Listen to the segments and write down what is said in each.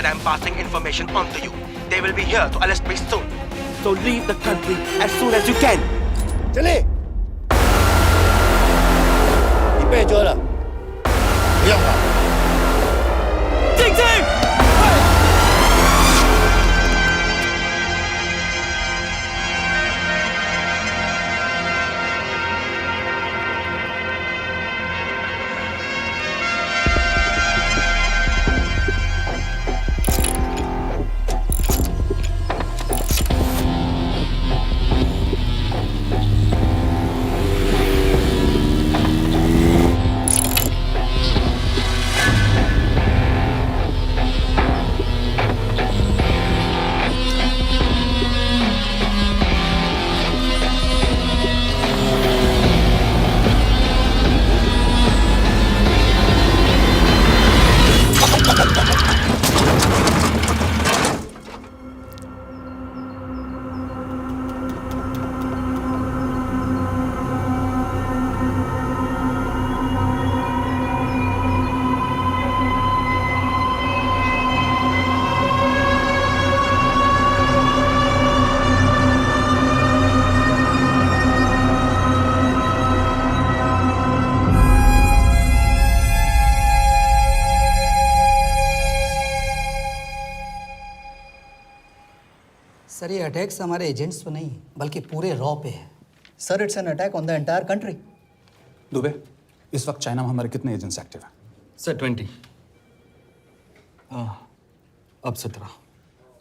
and I'm passing information on to you. They will be here to arrest me soon. So leave the country as soon as you can. चले. 이빨 줘라. 이양아. 찡찡! Sir ये attacks हमारे agents पे नहीं बल्कि पूरे raw पे है। Sir it's an attack on the entire country. Dubey, इस वक्त चाइना में हमारे कितने एजेंट्स एक्टिव हैं? सर 20। अब 17।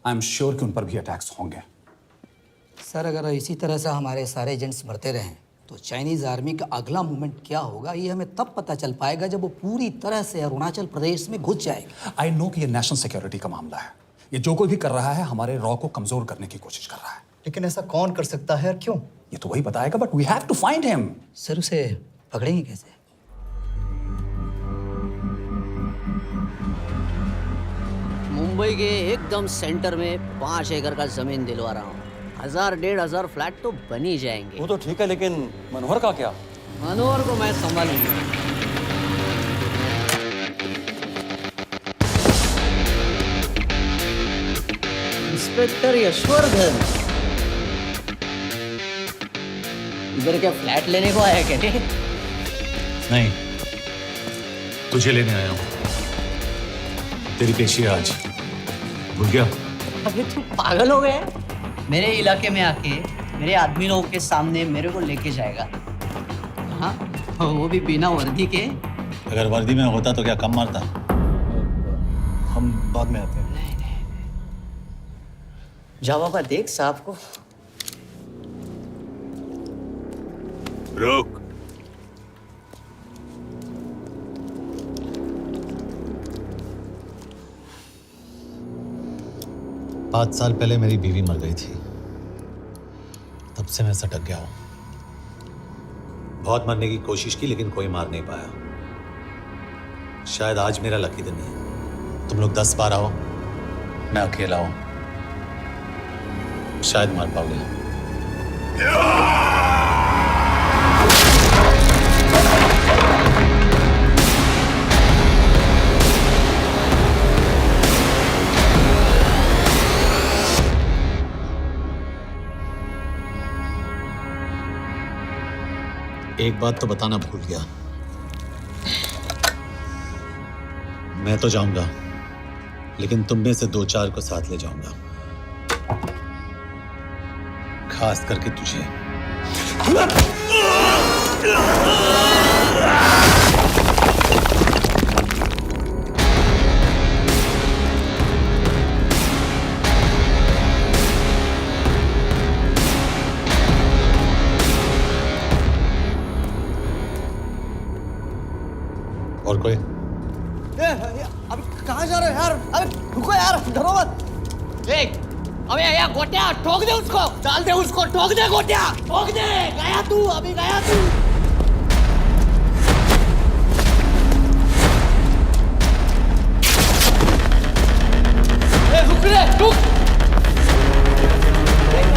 आई एम श्योर कि उन पर भी अटैक्स होंगे। सर अगर इसी तरह से हमारे सारे एजेंट्स बढ़ते रहें तो चाइनीज़ आर्मी का अगला मूवमेंट क्या होगा ये हमें तब पता चल पाएगा जब वो पूरी तरह से अरुणाचल प्रदेश में घुस जाएगा। आई नो कि ये नेशनल सिक्योरिटी का मामला है। ये जो कोई भी कर रहा है हमारे रॉ को कमजोर करने की कोशिश कर रहा है। लेकिन ऐसा कौन कर सकता है और क्यों? ये तो वही बताएगा, but we have to find him. Sir उसे पकड़ेंगे कैसे? मुंबई के एकदम सेंटर में 5 एकड़ का जमीन दिलवा रहा हूँ। 1000-1500 फ्लैट तो बन ही जाएंगे। वो तो ठीक है, लेकिन मनोहर का क्या? मनोहर को मैं संभालूंगा। इंस्पेक्टर यशवर्धन, इधर क्या फ्लैट लेने को आया क्या? नहीं, तुझे लेने आया हूँ। तेरी पेशी है आज, भूल गया? अबे तू पागल हो गया? मेरे इलाके में आके मेरे आदमी लोगों के सामने मेरे को लेके जाएगा? हाँ, वो भी बिना वर्दी के। अगर वर्दी में होता तो क्या कम मारता? हम बाद में आते हैं। जा बाबा, देख साहब को। रुक। पाँच साल पहले मेरी बीवी मर गई थी, तब से मैं सटक गया हूं। बहुत मरने की कोशिश की लेकिन कोई मार नहीं पाया। शायद आज मेरा लकी दिन है। तुम लोग 10 बार आओ, मैं अकेला हूं, शायद मार पाओगे। एक बात तो बताना भूल गया, मैं तो जाऊंगा लेकिन तुम में से 2-4 को साथ ले जाऊंगा, खास करके तुझे। और कोई? अभी कहाँ जा रहे हो यार? अबे रुको यार, डरो मत। देख, अबे या गोटिया ठोक दे उसको, डाल दे उसको, ठोक दे गोटिया, ठोक दे। गया तू, अभी गया तू। रुक रे, रुक।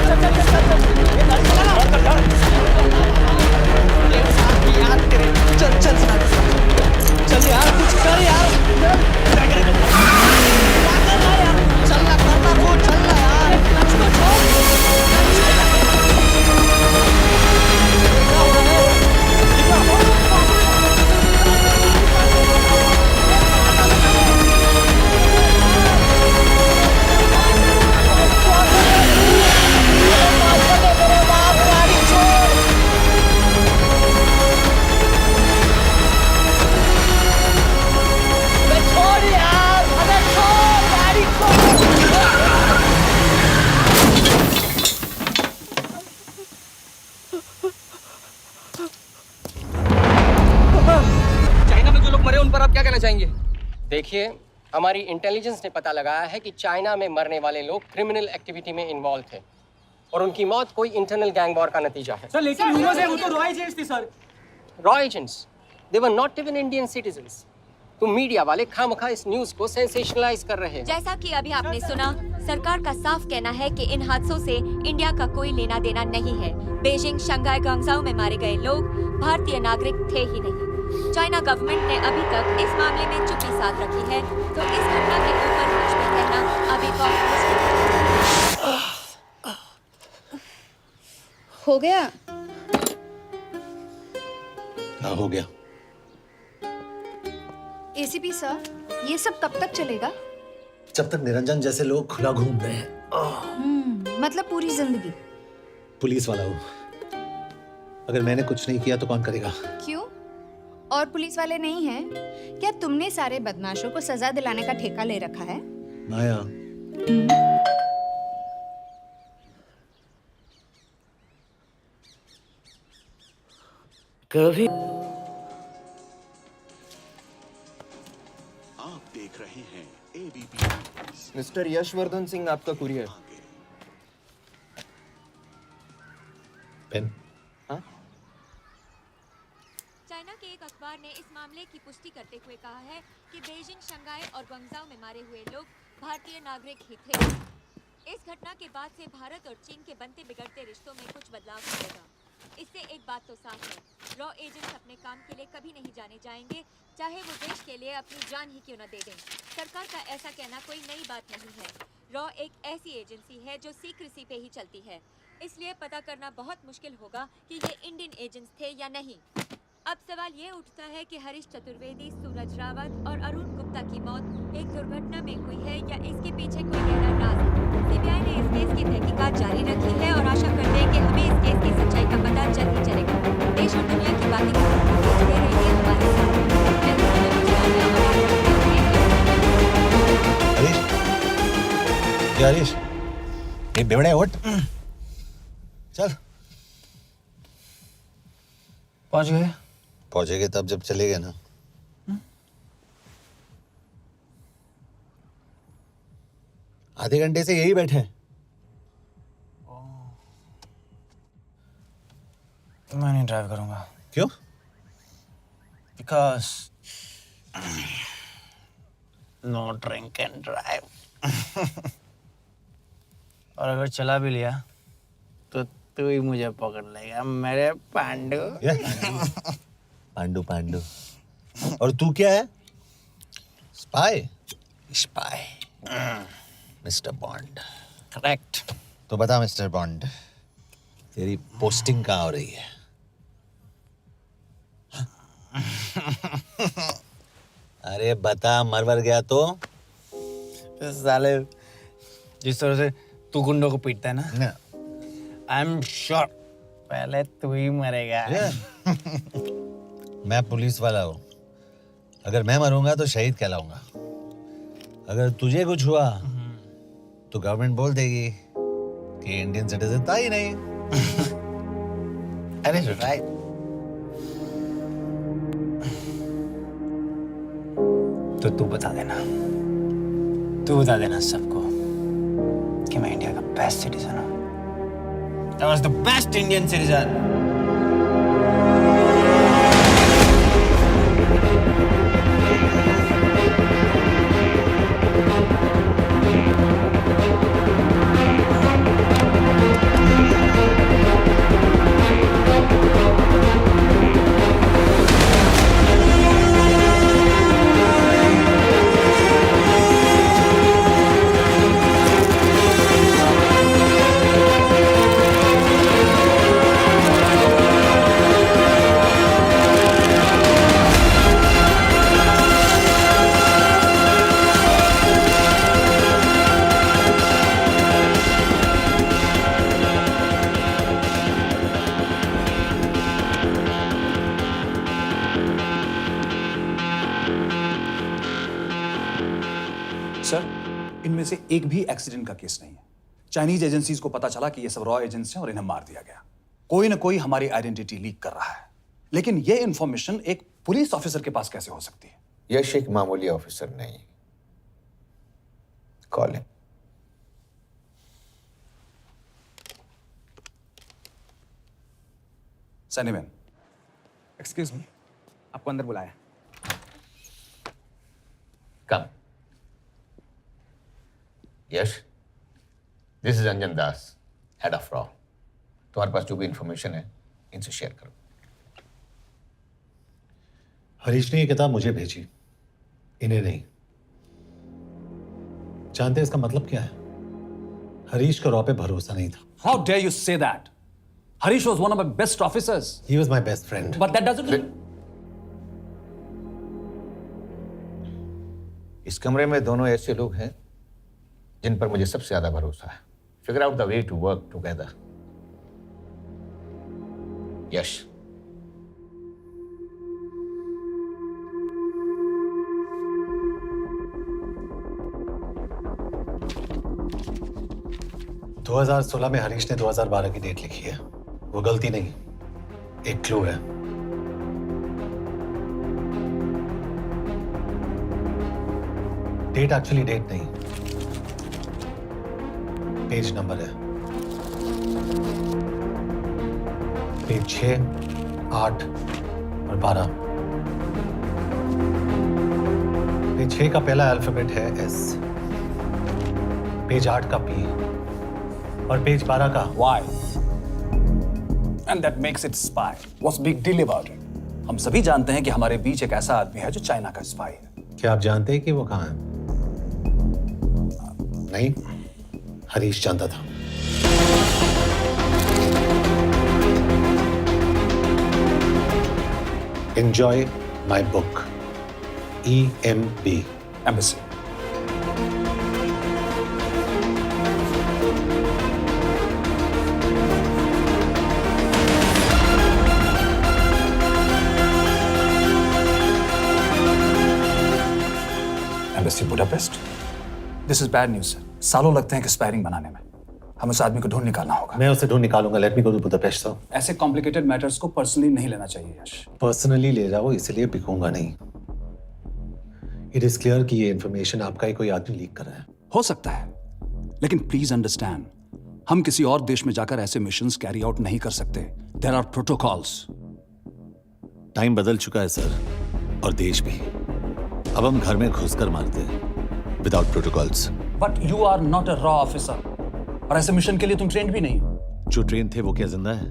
चल चल चल चल, ये गाड़ी चला ना। यार तेरे, चल चल चल यार, कुछ कर यार। क्या कहना चाहेंगे? देखिए, हमारी इंटेलिजेंस ने पता लगाया है कि चाइना में मरने वाले लोग क्रिमिनल एक्टिविटी में इन्वॉल्व थे और उनकी मौत कोई इंटरनल गैंग वॉर का नतीजा है। सर लेकिन ह्यूमर्स है, वो तो रॉ एजेंट्स थे sir. Raw agents, they were not even Indian citizens. तुम मीडिया वाले खामखा इस न्यूज को सेंसेशनलाइज कर रहे हैं। जैसा कि अभी आपने सुना, सरकार का साफ कहना है कि इन हादसों से इंडिया का कोई लेना देना नहीं है। बीजिंग, शंघाई, ग्वांगझाओ में मारे गए लोग भारतीय नागरिक थे ही नहीं। चाइना गवर्नमेंट ने अभी तक इस मामले में चुप्पी साध रखी है, तो इस घटना के ऊपर कुछ भी कहना अभी बहुत मुश्किल है। हो गया? हाँ, हो गया। एसीपी सर, ये सब कब तक चलेगा? जब तक निरंजन जैसे लोग खुला घूम रहे हैं। मतलब पूरी जिंदगी? पुलिस वाला हूँ, अगर मैंने कुछ नहीं किया तो कौन करेगा? क्यों? और पुलिस वाले नहीं हैं? क्या तुमने सारे बदमाशों को सजा दिलाने का ठेका ले रखा है? माया, कभी आप देख रहे हैं एबीपी। मिस्टर यशवर्धन सिंह, आपका कुरियर। पेन। चाइना के एक अखबार ने इस मामले की पुष्टि करते हुए कहा है कि बीजिंग, शंघाई और ग्वांगझाओ में मारे हुए लोग भारतीय नागरिक ही थे। इस घटना के बाद से भारत और चीन के बनते बिगड़ते रिश्तों में कुछ बदलाव आएगा। इससे एक बात तो साफ है, रॉ एजेंट्स अपने काम के लिए कभी नहीं जाने जाएंगे, चाहे वो देश के लिए अपनी जान ही क्यों न दे दें। सरकार का ऐसा कहना कोई नई बात नहीं है। रॉ एक ऐसी एजेंसी है जो सीक्रेसी पे ही चलती है, इसलिए पता करना बहुत मुश्किल होगा कि ये इंडियन एजेंट्स थे या नहीं। अब सवाल ये उठता है कि हरीश चतुर्वेदी, सूरज रावत और अरुण गुप्ता की मौत एक दुर्घटना में हुई है या इसके पीछे कोई गहरा राज है। सीबीआई ने इस केस की तहकीकात जारी रखी है और आशा करते हैं कि हमें इस केस की सच्चाई का पता जल्द ही चलेगा। देश और दुनिया की बातें दे रही है हमारे हरीश, ये हरीश, ये बेवड़े उठ, चल। पहुंच गए? पहुंचेंगे तब जब चलेंगे ना। आधे घंटे से यही बैठे हैं। मैं नहीं ड्राइव करूंगा। क्यों? Because no drink and drive. और अगर चला भी लिया तो तू ही मुझे पकड़ लेगा मेरे पांडू। पांडू पांडू। और तू क्या है? Spy? Spy. Mister bond. Correct. तो बता मिस्टर बॉन्ड, तेरी पोस्टिंग कहाँ हो रही है? अरे बता, मरवर गया तो? साले, जिस तरह से तू गुंडों को पीटता है ना, आई एम श्योर पहले तू ही मरेगा। मैं पुलिस वाला हूँ, अगर मैं मरूंगा तो शहीद कहलाऊंगा। अगर तुझे कुछ हुआ तो गवर्नमेंट बोल देगी कि इंडियन सिटीजन था ही नहीं। अरे राइट। तो तू बता देना सबको कि मैं इंडिया का बेस्ट सिटीजन हूँ। I was the best Indian citizen. Sir, इनमें से एक भी एक्सीडेंट का केस नहीं है। चाइनीज एजेंसीज को पता चला कि ये सब रॉ एजेंट्स हैं और इन्हें मार दिया गया। कोई ना कोई हमारी आइडेंटिटी लीक कर रहा है, लेकिन ये इंफॉर्मेशन एक पुलिस ऑफिसर के पास कैसे हो सकती है? यश एक मामूली ऑफिसर नहीं। Call him. Sunny man, excuse me, आपको अंदर बुलाया। Come. Yash, this is Anjan Das, head of रॉ। तुम्हारे पास जो भी इंफॉर्मेशन है इनसे शेयर करो। हरीश ने ये किताब मुझे भेजी, इन्हें नहीं। जानते हैं इसका मतलब क्या है? हरीश को रॉ पे भरोसा नहीं था। How dare you say that? Harish was one of my best officers. He was my best friend. But that doesn't mean. इस कमरे में दोनों ऐसे लोग हैं जिन पर मुझे सबसे ज्यादा भरोसा है। Figure out the way to work together. Yash, दो 2016 में हरीश ने 2012 की डेट लिखी है। वो गलती नहीं, एक क्लू है। डेट एक्चुअली डेट नहीं, पेज नंबर है। पेज 6, 8 और 12। पेज 6 का पहला अल्फाबेट है एस, पेज 8 का पी और पेज 12 का Why? And that makes it spy. What's big deal about it? हम सभी जानते हैं कि हमारे बीच एक ऐसा आदमी है जो चाइना का स्पाई है। क्या आप जानते हैं कि वो कहाँ है? नहीं, हरीश जानता था। Enjoy my book. EMB. Embassy. Embassy Budapest. This is bad news, sir. सालों लगते हैं एक्सपायरिंग बनाने में। हम उस आदमी को ढूंढ निकालना होगा। मैं उसे ढूंढ निकालूंगा। Let me go to Budapest sir. ऐसे कॉम्प्लिकेटेड मैटर्स को पर्सनली नहीं लेना चाहिए यश। पर्सनली ले जाओ, इसलिए बिकूंगा नहीं। इट इज क्लियर कि ये इंफॉर्मेशन आपका ही कोई आदमी लीक कर रहा है। हो सकता है, लेकिन प्लीज अंडरस्टैंड, हम किसी और देश में जाकर ऐसे मिशंस कैरी आउट नहीं कर सकते। There are protocols. टाइम बदल चुका है सर, और देश भी। अब हम घर में घुसकर मारते हैं without protocols. But you are not a रॉ ऑफिसर, और ऐसे मिशन के लिए तुम ट्रेंड भी नहीं हो। जो ट्रेन थे वो क्या जिंदा है?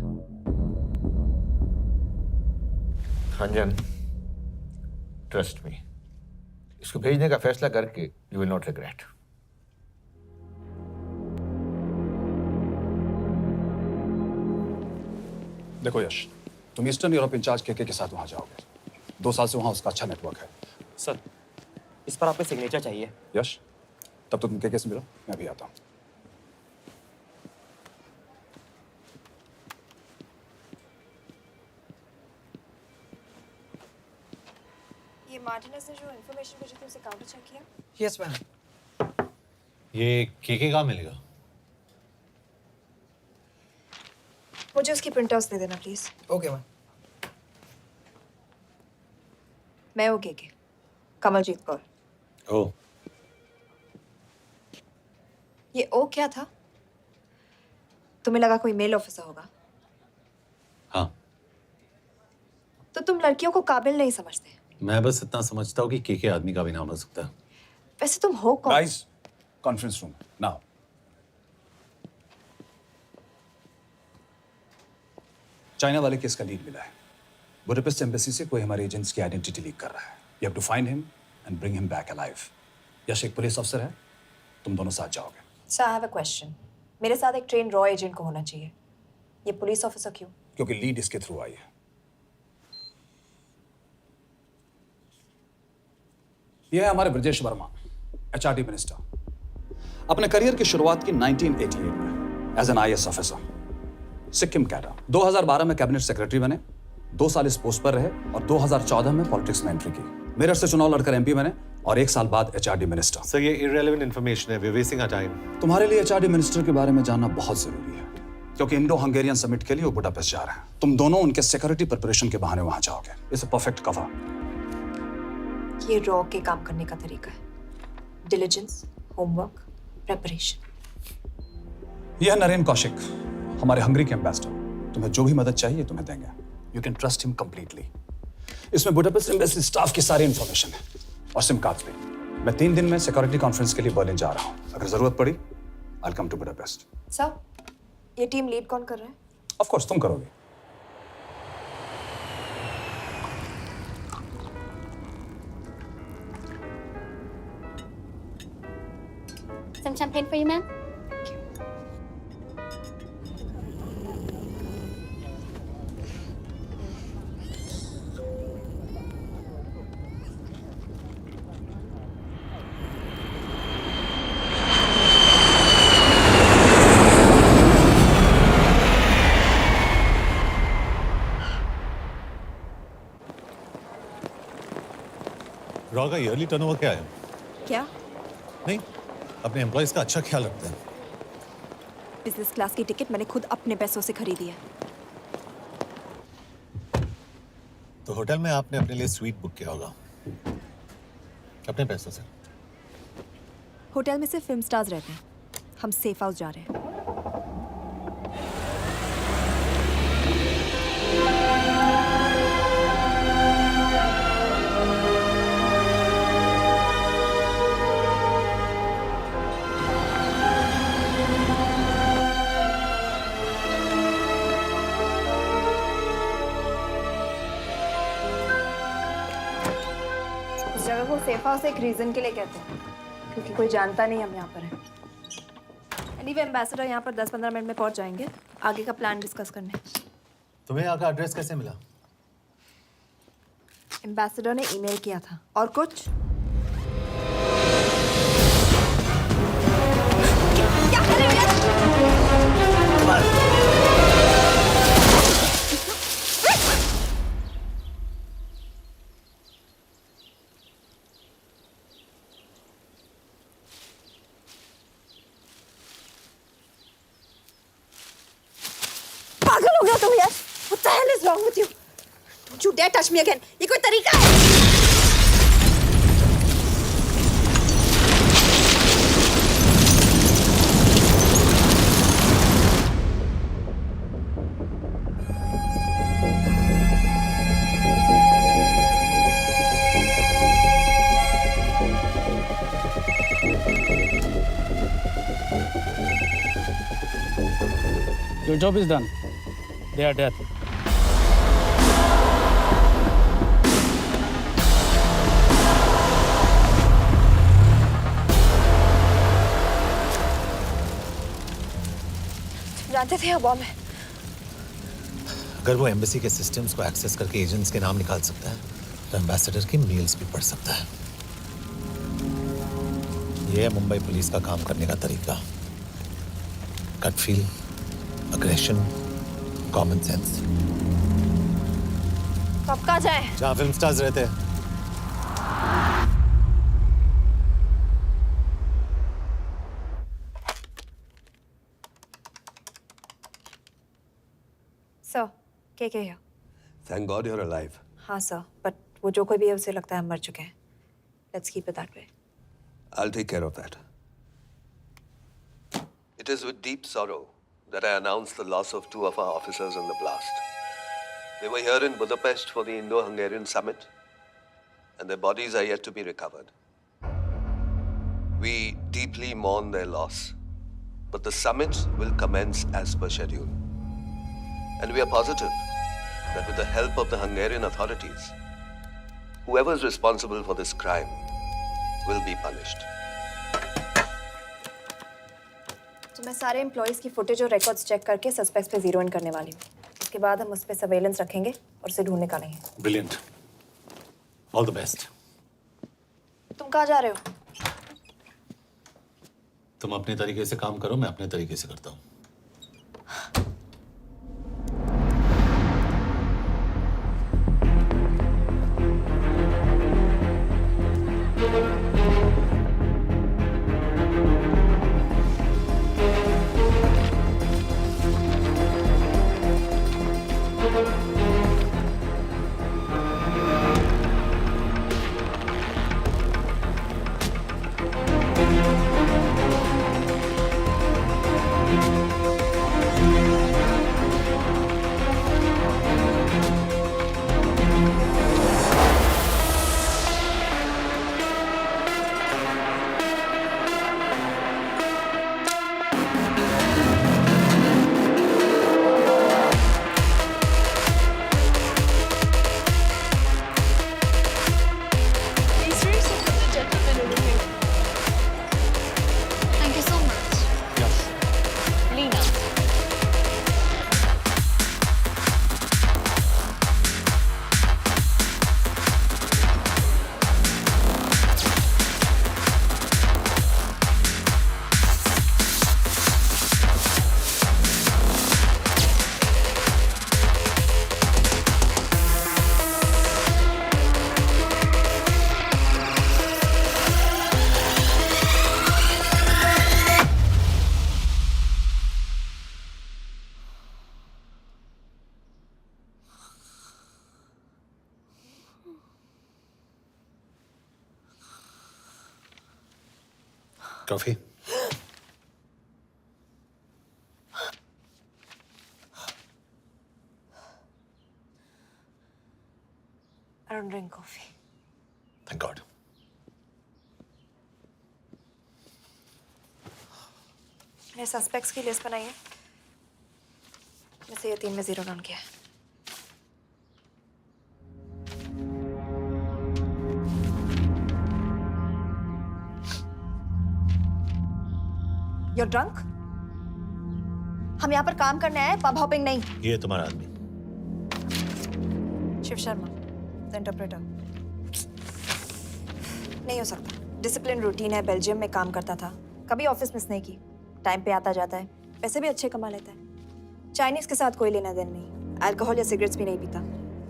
अंजन, ट्रस्ट मी, इसको भेजने का फैसला करके यू विल नॉट रिग्रेट। देखो यश, तुम ईस्टर्न यूरोप इंचार्ज के साथ वहां जाओगे। 2 साल से वहां उसका अच्छा नेटवर्क है। सर, इस पर आपके सिग्नेचर चाहिए। यश, तब तो तुम के से मिलो, मैं भी आता हूं। ये मार्टिनेज ने जो इन्फॉर्मेशन भेजी थी उसे काउंटर चेक किया? Yes ma'am. ये केके कहाँ मिलेगा? मुझे उसकी प्रिंटआउट्स दे देना प्लीज। Okay ma'am. मैं हूँ केके, कमलजीत कौर। ओ, ये ओ क्या था? तुम्हें लगा कोई मेल ऑफिसर होगा? हाँ। तो तुम लड़कियों को काबिल नहीं समझते। मैं बस इतना समझता हूँ कि केके आदमी का भी नाम हो सकता है। वैसे तुम हो कौन? Guys, conference room now. China वाले केस का लीड मिला है। बुडापेस्ट एम्बेसी से कोई हमारे एजेंट्स की आइडेंटिटी लीक कर रहा है। You have to find him and bring him back alive. Yash एक पुलिस अफसर है, तुम दोनों साथ जाओगे। Sir, I have a question. मेरे साथ एक ट्रेन रॉ एजेंट को होना चाहिए। ये पुलिस ऑफिसर क्यों? क्योंकि लीड इसके थ्रू आई है। यह है हमारे ब्रजेश वर्मा, एचआरडी मिनिस्टर। अपने करियर की शुरुआत की 1988 में as an IAS officer, Sikkim cadre. 2012 में कैबिनेट सेक्रेटरी बने, 2 साल इस पोस्ट पर रहे और 2014 में पॉलिटिक्स में एंट्री की। मेरठ से चुनाव लड़कर एमपी बने और 1 साल बाद एचआरडी मिनिस्टर। सर, ये इररिलेवेंट इंफॉर्मेशन है। We are wasting our time. तुम्हारे लिए एचआरडी मिनिस्टर के बारे में जानना बहुत जरूरी है, क्योंकि इंडो हंगेरियन समिट के लिए वो बुडापेस्ट जा रहे हैं। तुम दोनों उनके सिक्योरिटी प्रिपरेशन के बहाने वहां जाओगे। It's a perfect cover. ये रॉ के काम करने का तरीका है। Diligence, homework, preparation. यह है नरेन कौशिक, हमारे हंगरी के एम्बेसडर। तुम्हें जो भी मदद चाहिए तुम्हें देंगे। You can trust him completely. इसमें बुडापेस्ट एम्बेसी स्टाफ की सारी इंफॉर्मेशन है और सिम कार्ड्स भी। मैं 3 दिन में सिक्योरिटी कॉन्फ्रेंस के लिए बर्लिन जा रहा हूँ। अगर जरूरत पड़ी I will come to Budapest. Sir, ये टीम लीड कौन कर रहा है? ऑफ कोर्स तुम करोगे। Some champagne for you, ma'am. Raw का ईयरली टर्नओवर क्या है? क्या? नहीं, अपने एम्प्लॉइज का अच्छा ख्याल रखते हैं। बिजनेस क्लास की टिकट मैंने खुद अपने पैसों से खरीदी है। तो होटल में आपने अपने लिए स्वीट बुक किया होगा अपने पैसों से। होटल में सिर्फ फिल्म स्टार्स रहते हैं। हम सेफ हाउस जा रहे हैं। इस जगह को सेफ हाउस एक रीजन के लिए कहते हैं, क्योंकि कोई जानता नहीं हम यहाँ पर हैं। एनीवे एम्बेसडर यहाँ पर 10-15 मिनट में पहुँच जाएंगे आगे का प्लान डिस्कस करने। तुम्हें यहाँ का एड्रेस कैसे मिला? एम्बेसडर ने ईमेल किया था। और कुछ? क्या कर रहे हो? पागल हो गया तुम यार? What the hell is wrong with you? Don't you dare touch me again. ये कोई तरीका है? Your job is done. They are dead. जानते थे बॉम्ब है। अगर वो एम्बेसी के सिस्टम्स को एक्सेस करके एजेंट्स के नाम निकाल सकता है तो एम्बेसडर की मेल्स भी पढ़ सकता है। ये है मुंबई पुलिस का काम करने का तरीका। Gut feel, aggression, common sense. कब कहाँ जाए? जहाँ फिल्म स्टार्स रहते हैं। सर, क्या है? Thank God you're alive. हाँ सर, बट वो जो कोई भी है उसे लगता है हम मर चुके हैं। Let's keep it that way. I'll take care of that. It is with deep sorrow that I announce the loss of 2 of our officers in the blast. They were here in Budapest for the Indo-Hungarian summit, and their bodies are yet to be recovered. We deeply mourn their loss, but the summit will commence as per schedule. And we are positive that with the help of the Hungarian authorities, whoever is responsible for this crime will be punished. तो मैं सारे employees की footage और records check करके suspects पे zero in करने वाली हूँ। उसके बाद हम उस पे सर्वेलेंस रखेंगे और उसे ढूंढ निकालेंगे। ब्रिलियंट। All the best. तुम कहाँ जा रहे हो? तुम अपने तरीके से काम करो, मैं अपने तरीके से करता हूँ। Coffee? I don't drink coffee. Thank God. मैंने सस्पेक्ट्स की लिस्ट बनाई है। वैसे ये 3 में 0 डाउन किया है। You're drunk? हम यहाँ पर काम करने आए, पब हॉपिंग नहीं। ये तुम्हारा आदमी। Shiv Sharma, the interpreter. नहीं हो सकता। डिसिप्लिन रूटीन है, बेल्जियम में काम करता था, कभी ऑफिस मिस नहीं की, टाइम पे आता जाता है, पैसे भी अच्छे कमा लेता है। चाइनीज के साथ कोई लेना देना नहीं, अल्कोहल या सिगरेट्स भी नहीं पीता,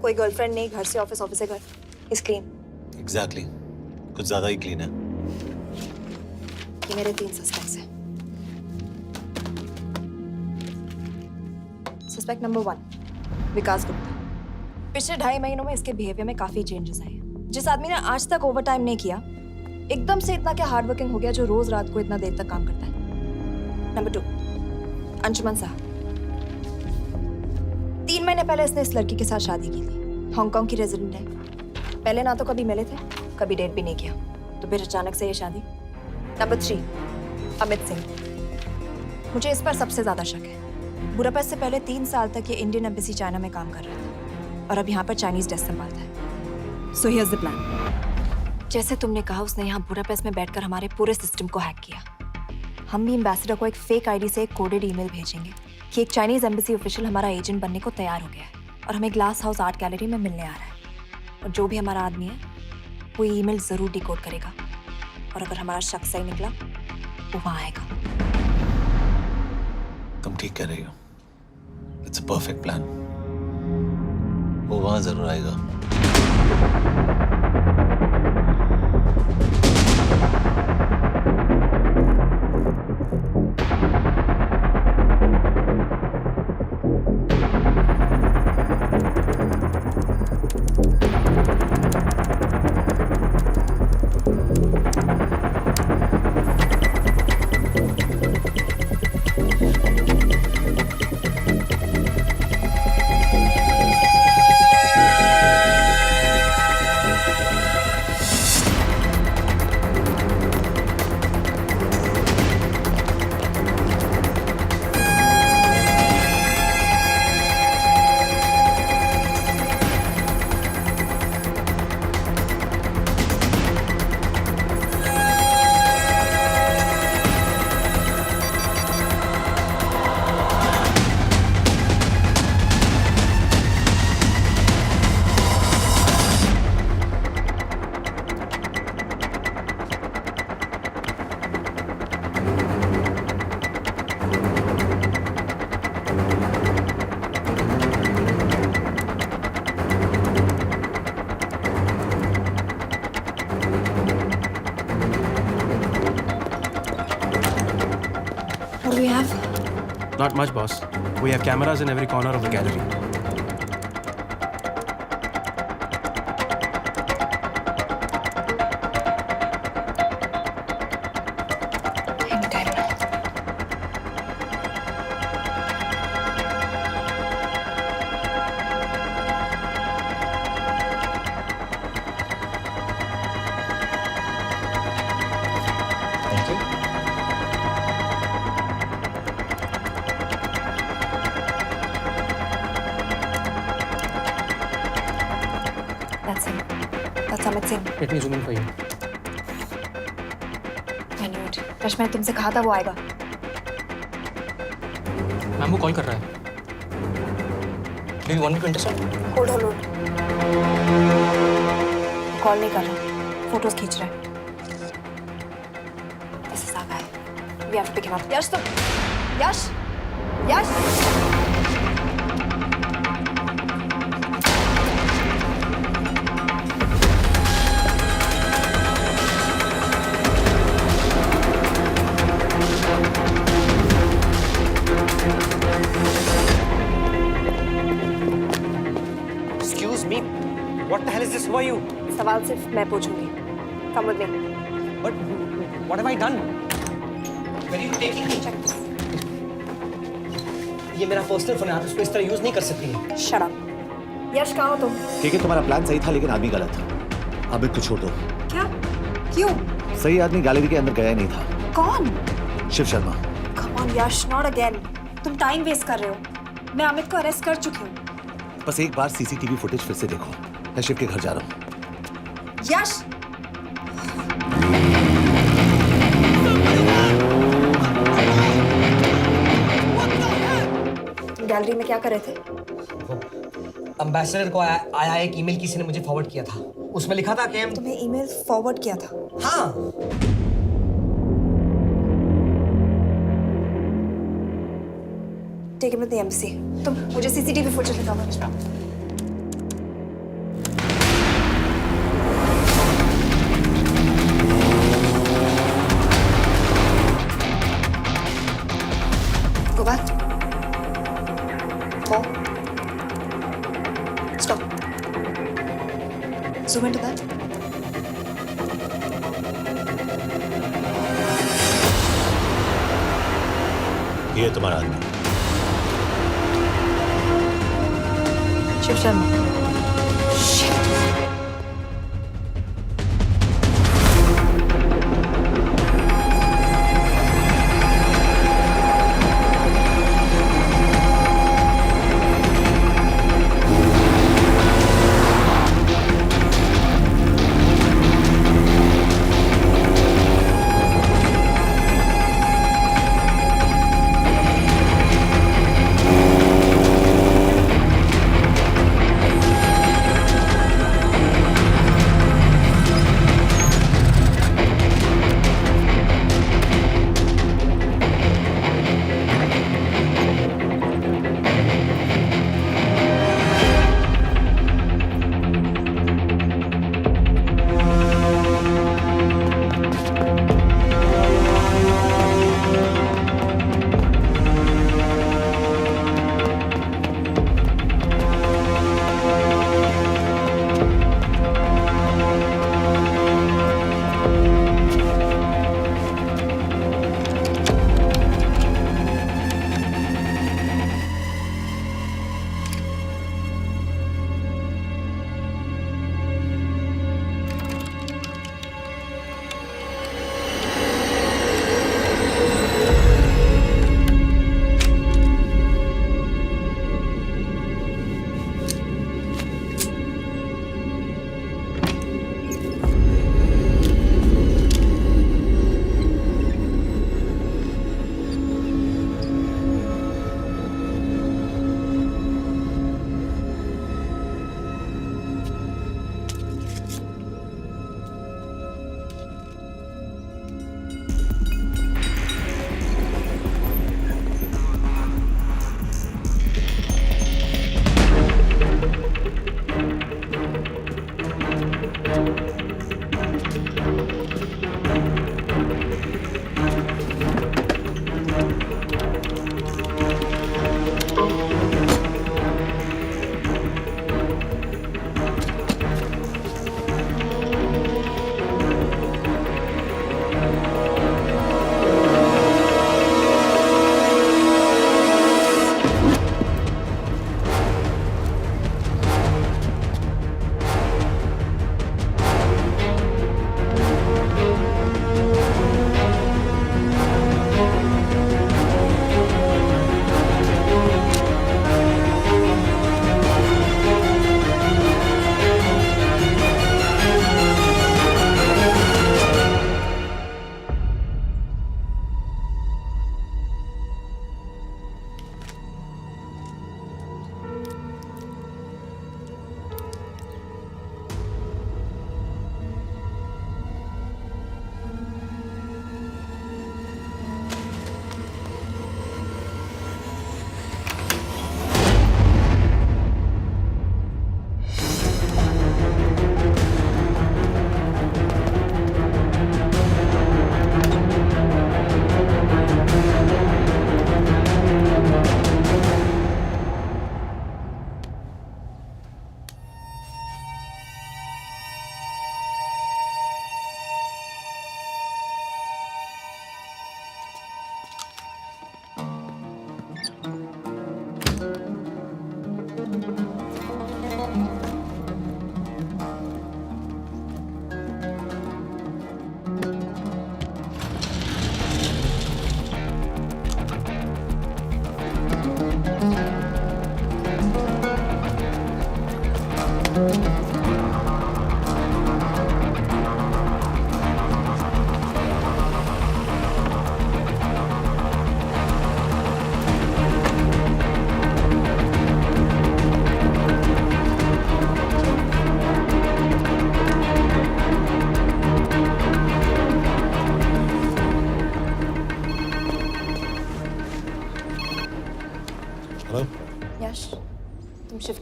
कोई गर्लफ्रेंड नहीं, घर से ऑफिस, ऑफिस से घर। Is clean. एग्जैक्टली, कुछ ज्यादा ही क्लीन है। ये मेरे 3 सस्पेक्ट्स हैं। सस्पेक्ट नंबर 1, विकास गुप्ता। पिछले 2.5 महीनों में इसके बिहेवियर में काफी चेंजेस आए हैं। जिस आदमी ने आज तक ओवरटाइम नहीं किया, एकदम से इतना क्या हार्ड वर्किंग हो गया जो रोज रात को इतना देर तक काम करता है। नंबर 2, अंशुमन साहब। 3 महीने पहले इसने इस लड़की के साथ शादी की थी। हांगकांग की रेजिडेंट है। पहले ना तो कभी मिले थे, कभी डेट भी नहीं किया, तो फिर अचानक से ये शादी। नंबर 3, अमित सिंह। मुझे इस पर सबसे ज्यादा शक है। बुडापेस्ट से पहले 3 साल तक ये इंडियन एम्बेसी चाइना में काम कर रहा था और अब यहाँ पर चाइनीज डेस्क संभालता है। So here's the plan. जैसे तुमने कहा, उसने यहाँ बुडापेस्ट में बैठकर हमारे पूरे सिस्टम को हैक किया। हम भी एम्बेसडर को एक फेक आईडी से एक कोडेड ईमेल भेजेंगे कि एक चाइनीज एम्बेसी ऑफिशियल हमारा एजेंट बनने को तैयार हो गया है और हमें ग्लास हाउस आर्ट गैलरी में मिलने आ रहा है। और जो भी हमारा आदमी है वो ईमेल जरूर डिकोड करेगा और अगर हमारा शक सही निकला वो वहाँ आएगा। तुम ठीक कह रही हो। It's a perfect plan. वो वहां जरूर आएगा। Not much, boss. We have cameras in every corner of the gallery. Anytime now. Thank you. That's him. That's Amit Singh. Let me zoom in for you. I knew it. Rush, मैंने तुमसे कहा था वो आएगा। Ma'am वो call कर रहा है। Do you want me to intercept? Hold hold. Call नहीं कर रहा, फोटोज खींच रहा है। This is our guy. We have to pick him up. यश तुम, यश, यश। Excuse me. What the hell is this? Who are you? सवाल सिर्फ मैं पूछूंगी। Come with me. But what have I done? ये मेरा पर्सनल फोन है, आप इसको इस तरह यूज नहीं कर सकती। Shut up. यश कहाँ हो तुम? ठीक है, तुम्हारा प्लान सही था लेकिन आदमी गलत था। अमित को छोड़ दो। क्या? क्यों? सही आदमी गैलरी के अंदर गया ही नहीं था। कौन? Shiv Sharma. Come on Yash, not again. तुम टाइम वेस्ट कर रहे हो। मैं अमित को अरेस्ट कर चुकी हूँ। बस एक बार सीसीटीवी फुटेज फिर से देखो। मैं शिव के घर जा रहा हूँ। यश! गैलरी में क्या कर रहे थे? एम्बेसडर को आया एक ईमेल किसी ने मुझे फॉरवर्ड किया था। उसमें लिखा था कि हम तुम्हें ईमेल फॉरवर्ड किया था? हाँ। Take him to the embassy. तुम मुझे सीसीटीवी फुटेज दिखाओ। Go back. More. Stop. Zoom into that. ये तुम्हारा आदमी। शिव शर्मा।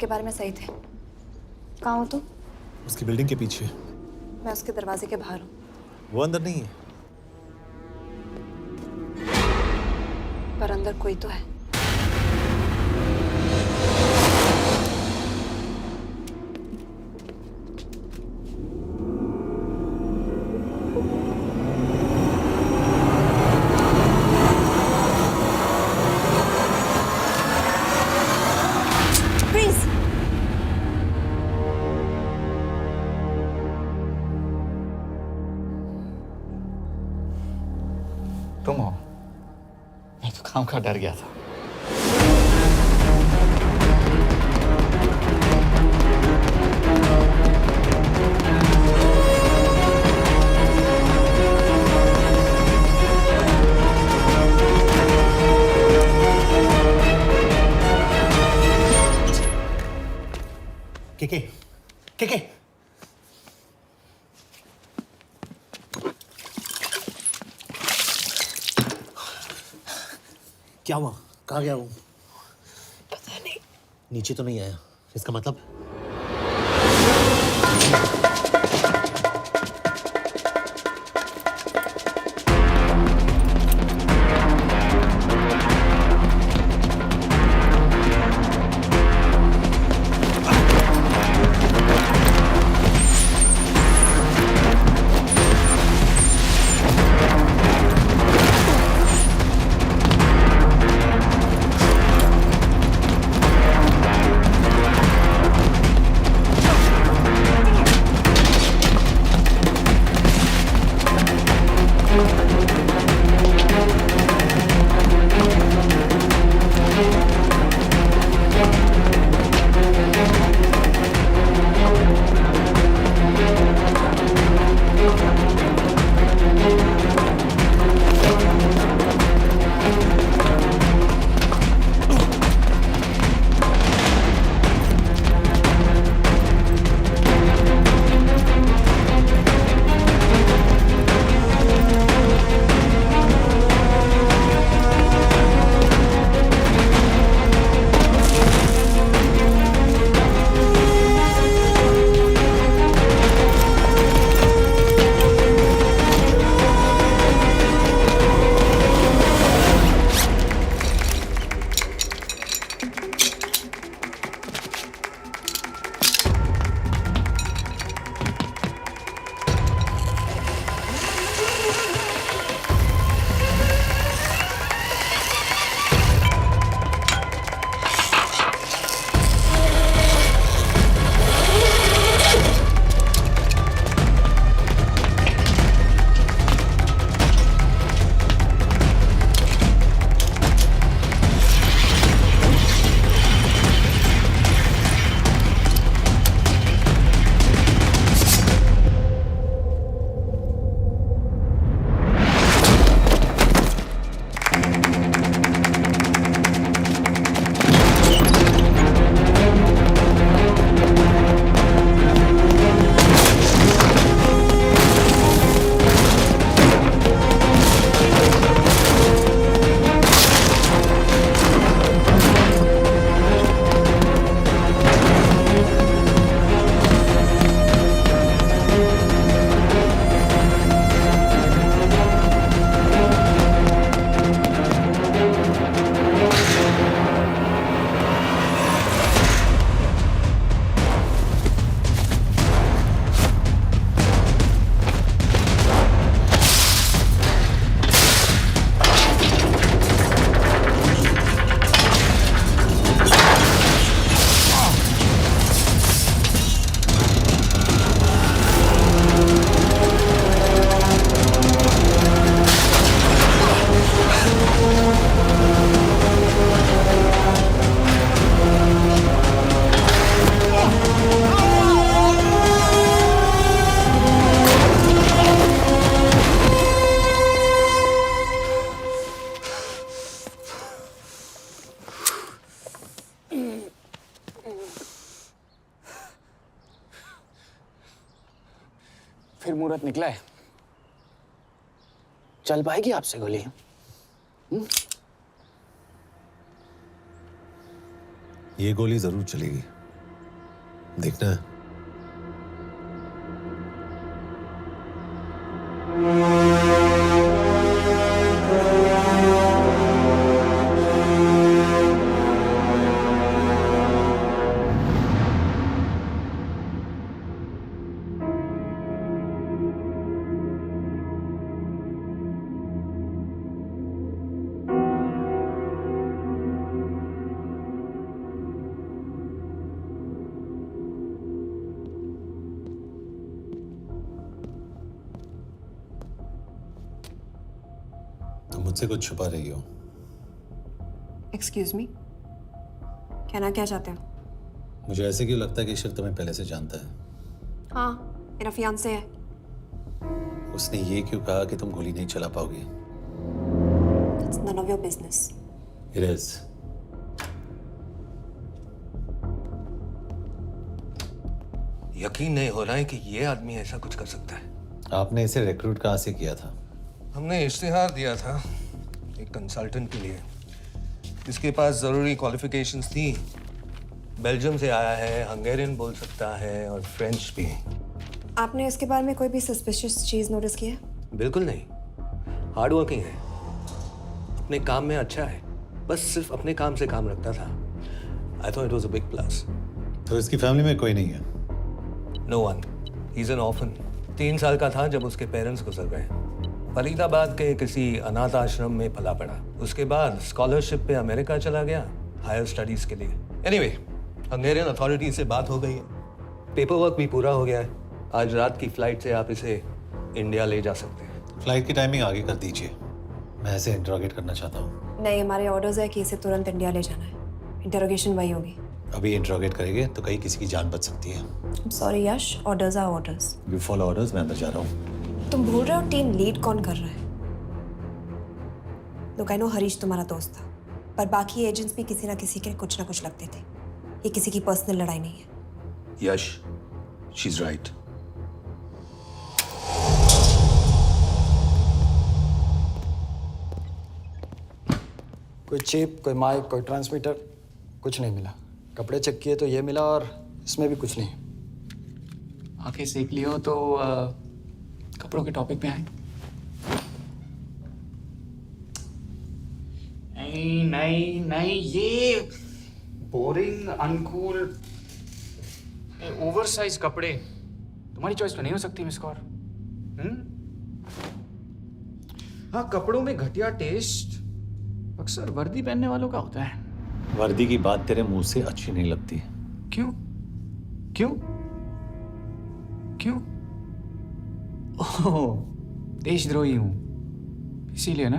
के बारे में सही थे। कहाँ हो तुम? उसकी बिल्डिंग के पीछे। मैं उसके दरवाजे के बाहर हूँ। वो अंदर नहीं है। पर अंदर कोई तो है। तुम हो? मैं तो काम का डर गया था। के क्या हुआ? कहाँ गया वो? पता नहीं। नीचे तो नहीं आया, इसका मतलब? फिर मुहूर्त निकला है। चल पाएगी आपसे गोली? ये गोली जरूर चलेगी। देखना है। तुम मुझसे कुछ छुपा रही हो। एक्सक्यूज मी, कहना क्या चाहते हो? मुझे ऐसे क्यों लगता है कि ईश्वर तुम्हें पहले से जानता है? हाँ, मेरा फियांसे है। उसने ये क्यों कहा कि तुम गोली नहीं चला पाओगी? It's none of your business. It is. यकीन नहीं हो रहा है कि ये आदमी ऐसा कुछ कर सकता है। आपने इसे रिक्रूट कहाँ से किया था? हमने इश्तिहार दिया था एक कंसल्टेंट के लिए, जिसके पास ज़रूरी क्वालिफिकेशंस थी। बेल्जियम से आया है, हंगेरियन बोल सकता है और फ्रेंच भी। आपने इसके बारे में कोई भी सस्पिशियस चीज नोटिस की है? बिल्कुल नहीं, हार्ड वर्किंग है, अपने काम में अच्छा है, बस सिर्फ अपने काम से काम रखता था। I thought it was a big plus. तो इसकी फैमिली में कोई नहीं है? No one, he is an orphan. 3 साल का था जब उसके पेरेंट्स गुजर गए। फरीदाबाद के किसी अनाथ आश्रम में पला पड़ा। उसके बाद स्कॉलरशिप पे अमेरिका चला गया हायर स्टडीज के लिए। एनीवे, हंगेरियन अथॉरिटीज से बात हो गई है, पेपर वर्क भी पूरा हो गया है। आज रात की फ्लाइट से आप इसे इंडिया ले जा सकते हैं। फ्लाइट की टाइमिंग आगे कर दीजिए, मैं इसे इंटरोगेट करना चाहता हूँ। नहीं, हमारे ऑर्डर्स है कि इसे तुरंत इंडिया ले जाना है। इंटरोगेशन वही होगी। अभी इंटरोगेट करेंगे तो कहीं किसी की जान बच सकती है। Sorry Yash, orders are orders. You follow orders, मैं अंदर जा रहा हूँ। तुम भूल रहे हो टीम लीड कौन कर रहा है? लोग आई नो हरीश तुम्हारा दोस्त था, पर बाकी एजेंट्स भी किसी ना किसी के कुछ ना कुछ लगते थे। ये किसी की पर्सनल लड़ाई नहीं है। यश, शी इज राइट। कोई चिप, कोई माइक, कोई ट्रांसमीटर, कुछ नहीं मिला। कपड़े चेक किए तो ये मिला और इसमें भी कुछ नहीं। आंखें सेक ली हो तो कपड़ों के टॉपिक पे आए। नहीं नहीं नहीं, ये बोरिंग, अनकूल, ओवरसाइज कपड़े तुम्हारी चॉइस तो नहीं हो सकती मिस कौर। हाँ, कपड़ों में घटिया टेस्ट अक्सर वर्दी पहनने वालों का होता है। वर्दी की बात तेरे मुंह से अच्छी नहीं लगती। क्यों क्यों क्यों? ओह, देशद्रोही हूं इसीलिए ना।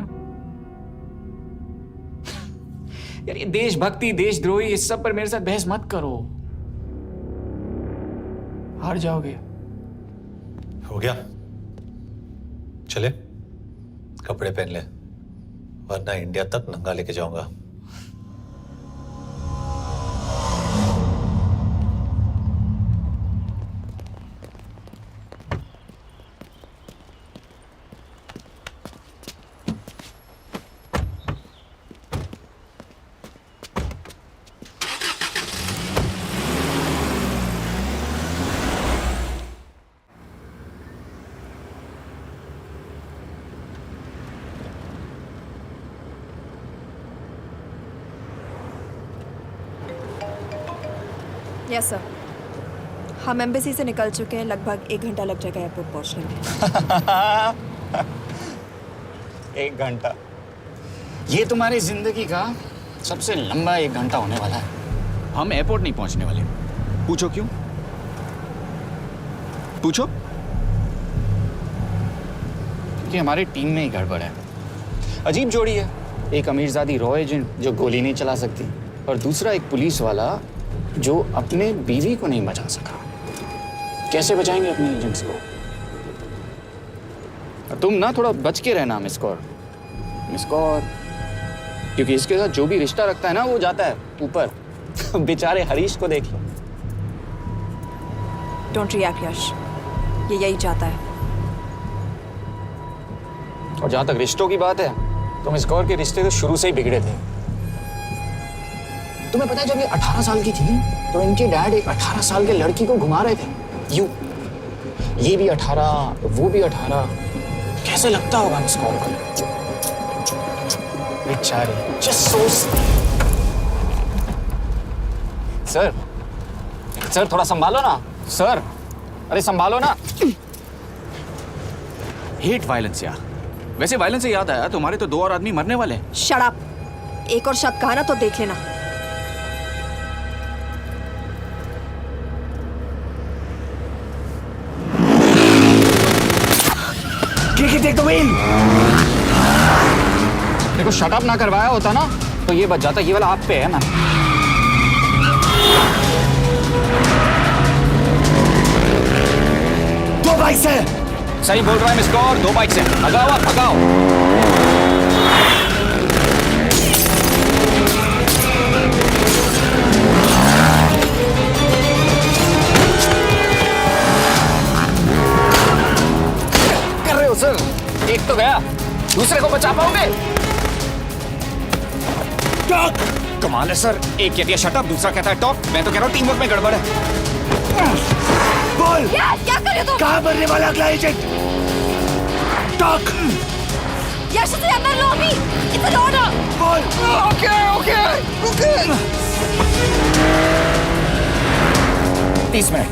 यार ये देशभक्ति, देशद्रोही, इस सब पर मेरे साथ बहस मत करो, हार जाओगे। हो गया, चले कपड़े पहन ले, वरना इंडिया तक नंगा लेके जाऊंगा। यस सर, हम एम्बेसी से निकल चुके हैं। लगभग 1 घंटा लग जाएगा एयरपोर्ट पहुंचने में। 1 घंटा? ये तुम्हारी जिंदगी का सबसे लंबा 1 घंटा होने वाला है। हम एयरपोर्ट नहीं पहुंचने वाले। पूछो क्यों? पूछो। क्योंकि हमारी टीम में ही गड़बड़ है। अजीब जोड़ी है, एक अमीरजादी रॉ एजेंट जो गोली नहीं चला सकती, और दूसरा एक पुलिस वाला जो अपने बीवी को नहीं बचा सका। कैसे बचाएंगे अपने एजेंट्स को? तुम ना थोड़ा बच के रहना मिस कौर, क्योंकि इसके साथ जो भी रिश्ता रखता है ना वो जाता है ऊपर। बेचारे हरीश को देख लो। डोंट रिएक्ट यश, ये यही चाहता है। और जहां तक रिश्तों की बात है, तो मिस कौर के रिश्ते तो शुरू से ही बिगड़े थे। तुम्हें पता है जब ये 18 साल की थी तो इनके डैड एक 18 साल के लड़की को घुमा रहे थे। ये भी 18, वो भी 18। कैसे लगता होगा मिस कॉल को? बेचारे, just so सर थोड़ा संभालो ना सर। अरे संभालो ना। हेट वायलेंस यार। वैसे वायलेंस से याद आया, तुम्हारे तो 2 और आदमी मरने वाले हैं। Shut up. एक और शब्द कहा ना तो देख लेना। Take the wheel. देखो शट अप ना करवाया होता ना तो ये बच जाता। ये वाला आप पे है ना। दो बाइक से। सही बोल रहा है मिस कौर, 2 बाइक से। भगाओ आप, भगाओ। कर रहे हो सर? एक तो गया, दूसरे को बचा पाओगे? कमाल है सर। एक कहती है शट अप, दूसरा कहता है टॉप। मैं तो कह रहा हूँ टीम वर्क में गड़बड़ है। बोल क्या कर रहे हो तुम? कहाँ मरने वाला अगला एजेंट? टॉक। यश से अंदर लो अभी। It's an order. बोल। Okay 30 minute.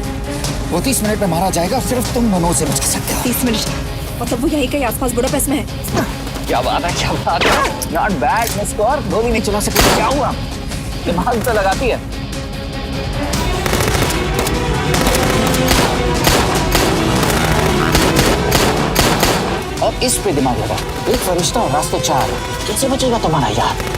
वो 30 मिनट में मारा जाएगा। सिर्फ तुम दोनों से बचा सकते हो। 30 मिनट मतलब वो यहीं कहीं आसपास बुडापेस्ट में है। क्या बात है, क्या बात है। Not bad miss Kaur. गोली नहीं चला सकती, क्या हुआ? दिमाग तो लगाती है। अब इस पे दिमाग लगा। एक फरिश्ता और रास्ते 4। कैसे बचेगा तुम्हारा यार?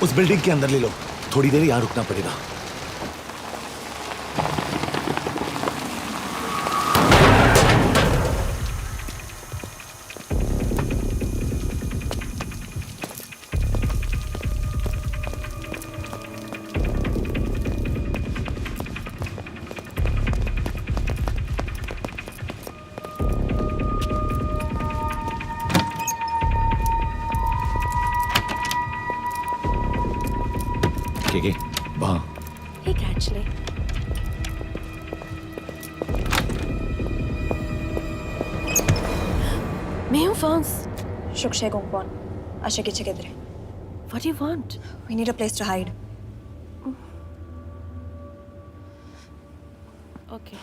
उस बिल्डिंग के अंदर ले लो। थोड़ी देर यहाँ रुकना पड़ेगा। वहाँ Hey, actually. मैं हूँ Fons. Shukshay Gongpon. Asha kiche kidre. What do you want? We need a place to hide. Okay.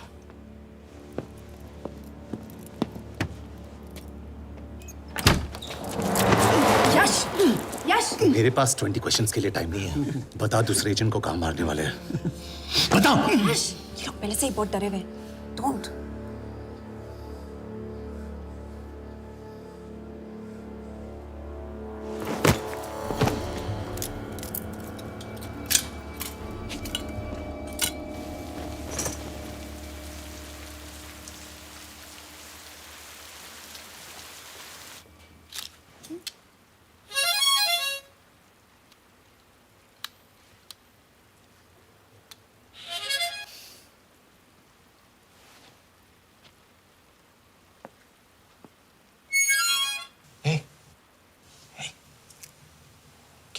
यश! यश! मेरे पास 20 क्वेश्चंस के लिए टाइम नहीं है। बता दूसरे एजेंट को कहाँ मारने वाले हैं। बता। यश! ये लोग पहले से ही बहुत डरे हुए हैं। Don't.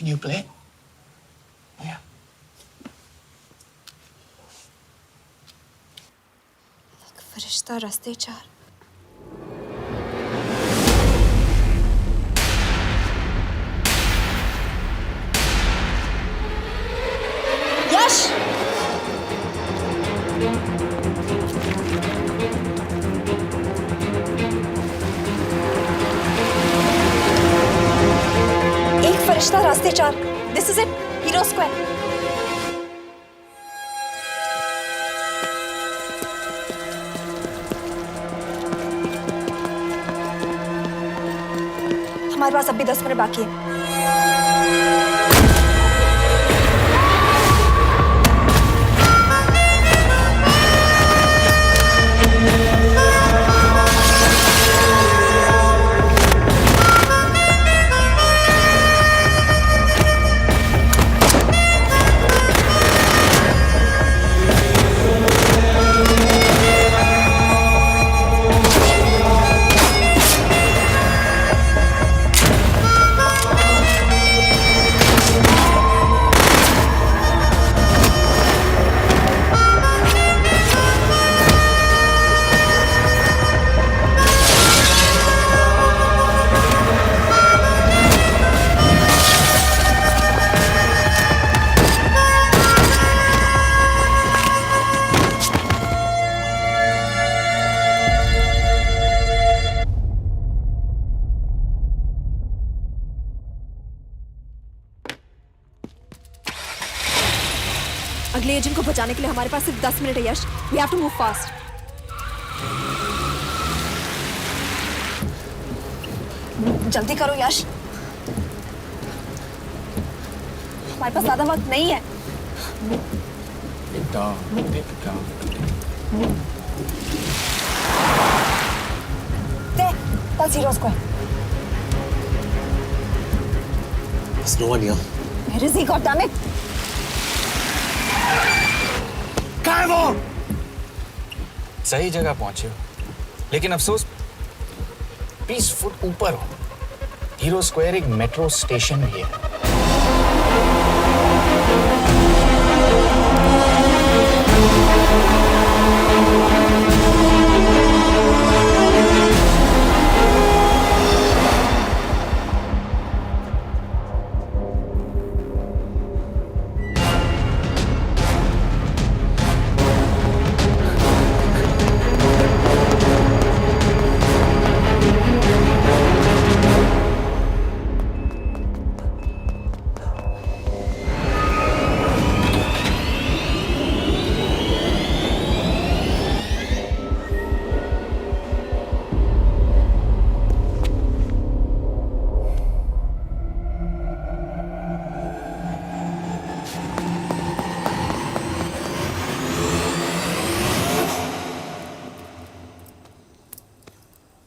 Can you play? Yeah. फरिश्ता रास्ते चार। यश! एक फरिश्ता रास्ते चार। This is it, hero square. हमारे पास अभी 10 मिनट बाकी है। अगले एजेंट को बचाने के लिए हमारे पास सिर्फ 10 मिनट है Yash. We have to move fast. जल्दी करो यश, हमारे पास ज्यादा वक्त नहीं है। That's Hero Square. There's no one here. Where is he? God damn it! कहाँ है वो? सही जगह पहुंचे हो, लेकिन अफसोस 20 फुट ऊपर हो। हीरो स्क्वायर एक मेट्रो स्टेशन भी है।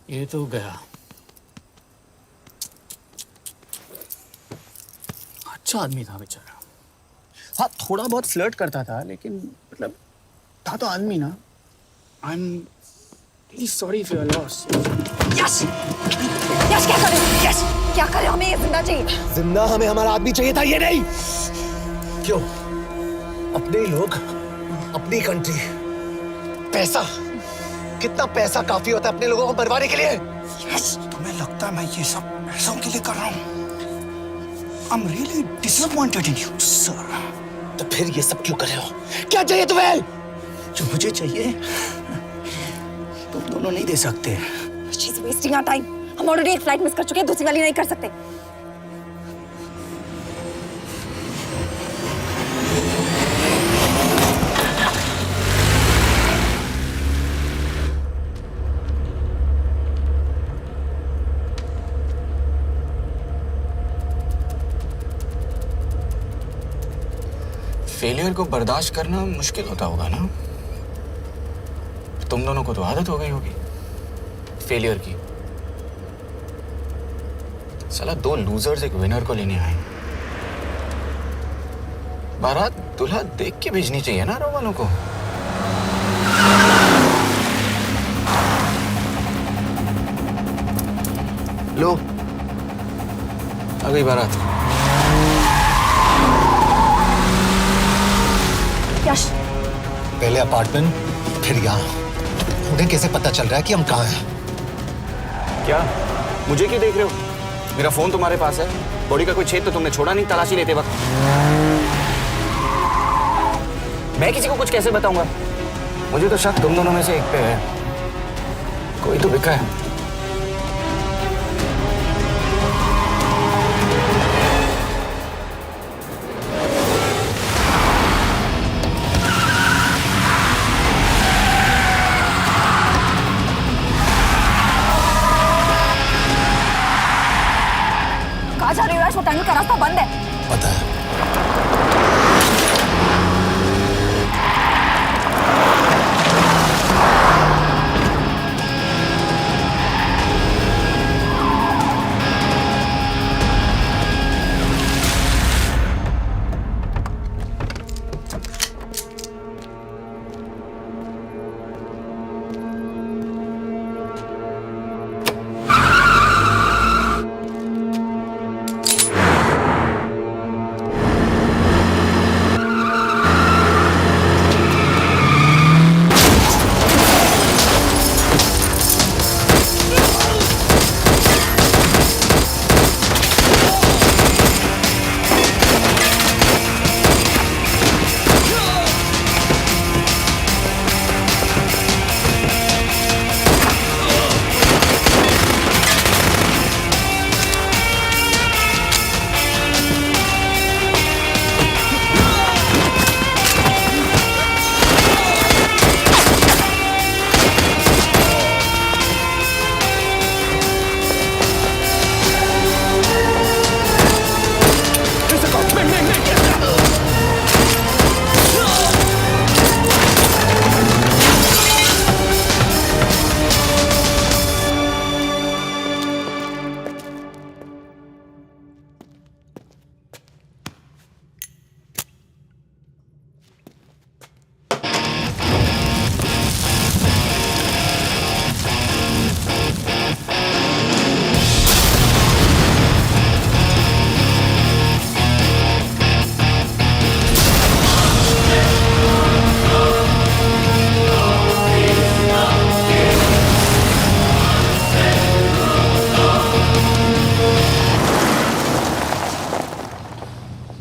ये तो गया। अच्छा आदमी था बेचारा। हाँ, थोड़ा बहुत फ्लर्ट करता था, लेकिन मतलब था तो आदमी ना। I am really sorry for your loss. Yash! Yash क्या कर रहे हो? यश क्या कर रहे हो? हमें ये जिंदा चाहिए। जिंदा हमें हमारा आदमी चाहिए था, ये नहीं। क्यों? अपने लोग, अपनी कंट्री, पैसा। कितना पैसा काफी होता है अपने लोगों को मरवाने के लिए? यस, तुम्हें लगता है मैं ये सब पैसों के लिए कर रहा हूँ? I'm really disappointed in you, sir. तो फिर ये सब क्यों कर रहे हो? क्या चाहिए तुम्हें? जो मुझे चाहिए तुम दोनों नहीं दे सकते। She's wasting our time. हम ऑलरेडी एक फ्लाइट मिस कर चुके हैं, दूसरी वाली नहीं कर सकते। फेलियर को बर्दाश्त करना मुश्किल होता होगा ना? तुम दोनों को तो आदत हो गई होगी फेलियर की। साला 2 लूजर्स एक विनर को लेने आए। बारात दूल्हा देख के भेजनी चाहिए ना रो वालों को। लो, आ गई बारात। यश, पहले अपार्टमेंट, फिर यहाँ। उन्हें कैसे पता चल रहा है कि हम कहाँ हैं? क्या मुझे क्यों देख रहे हो? मेरा फोन तुम्हारे पास है। बॉडी का कोई छेद तो तुमने छोड़ा नहीं तलाशी लेते वक्त। मैं किसी को कुछ कैसे बताऊंगा? मुझे तो शक तुम दोनों में से एक पे है। कोई तो बिका है। कहाँ जा रही हो यश? वो टनल का रास्ता बंद है। पता है।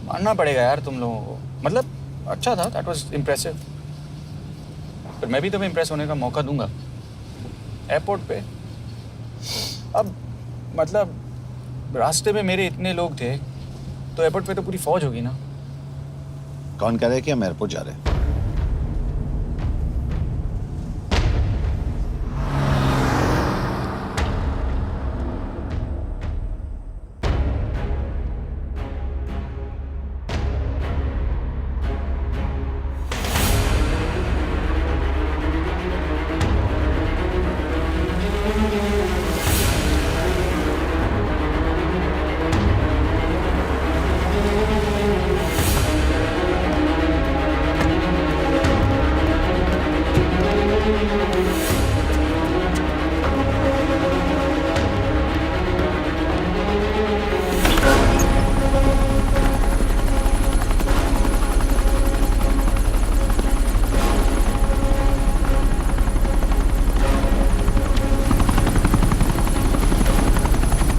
मानना पड़ेगा यार तुम लोगों को। मतलब अच्छा था, दैट वाज इम्प्रेसिव। पर मैं भी तुम्हें इम्प्रेस होने का मौका दूंगा एयरपोर्ट पे। अब मतलब रास्ते में मेरे इतने लोग थे तो एयरपोर्ट पे तो पूरी फौज होगी ना। कौन कह रहा है कि हम एयरपोर्ट जा रहे हैं?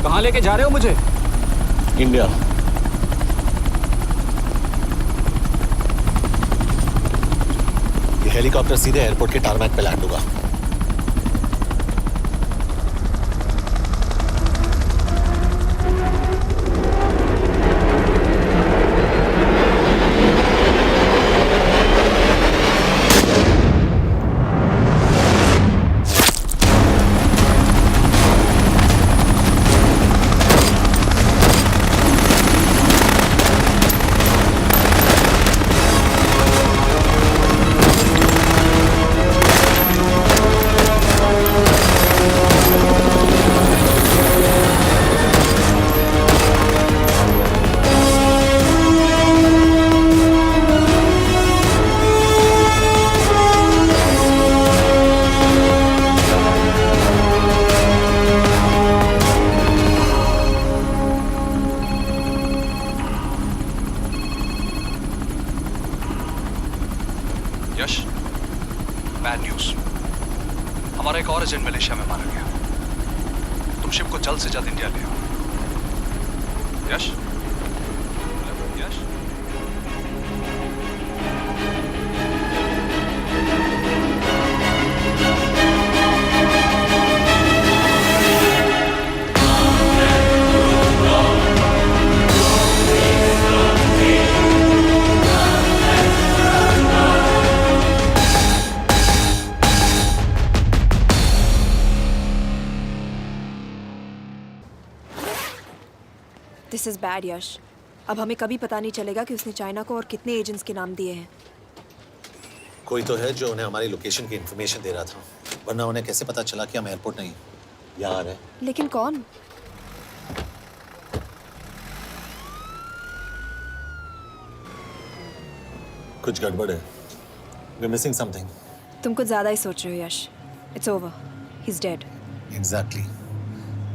कहाँ लेके जा रहे हो मुझे? इंडिया। ये हेलीकॉप्टर सीधे एयरपोर्ट के टारमैक पे लैंड होगा। यश, बैड न्यूज। हमारा एक और एजेंट मलेशिया में मारा गया। तुम शिप को जल्द से जल्द इंडिया ले आओ। यश, यश। दिस इज बैड यश। अब हमें कभी पता नहीं चलेगा कि उसने चाइना को और कितने एजेंट्स के नाम दिए हैं। कोई तो है जो उन्हें हमारी लोकेशन की इन्फॉर्मेशन दे रहा था, वरना उन्हें कैसे पता चला कि हम एयरपोर्ट नहीं यहाँ है। लेकिन कौन? कुछ गड़बड़ है। We're missing something. तुम कुछ ज्यादा ही सोच रहे हो Yash. It's over, he is dead. Exactly.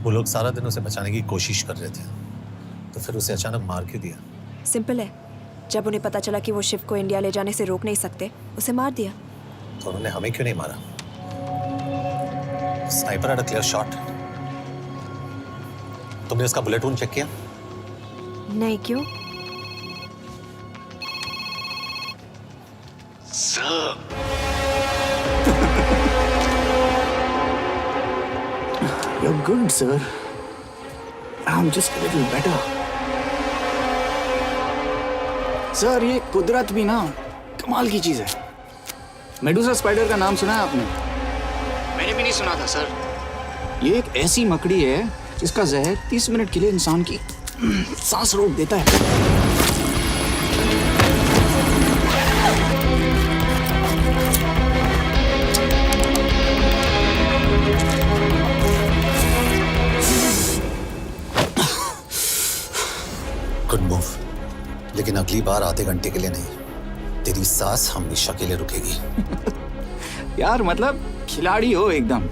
वो लोग सारा दिन उसे बचाने की कोशिश कर रहे थे, तो फिर उसे अचानक मार क्यों दिया? सिंपल है, जब उन्हें पता चला कि वो शिव को इंडिया ले जाने से रोक नहीं सकते, उसे मार दिया। तो उन्होंने हमें क्यों नहीं मारा? Sniper had a clear shot. तुमने उसका बुलेट वूंड चेक किया? नहीं, क्यों? You're good, sir. I'm just a little better. Sir, ये कुदरत भी ना कमाल की चीज है। मेडुसा स्पाइडर का नाम सुना है आपने? मैंने भी नहीं सुना था सर। ये एक ऐसी मकड़ी है जिसका जहर 30 मिनट के लिए इंसान की सांस रोक देता है। गुड मूव, लेकिन अगली बार आधे घंटे के लिए नहीं, तेरी सांस हमेशा के लिए रुकेगी। यार मतलब खिलाड़ी हो एकदम,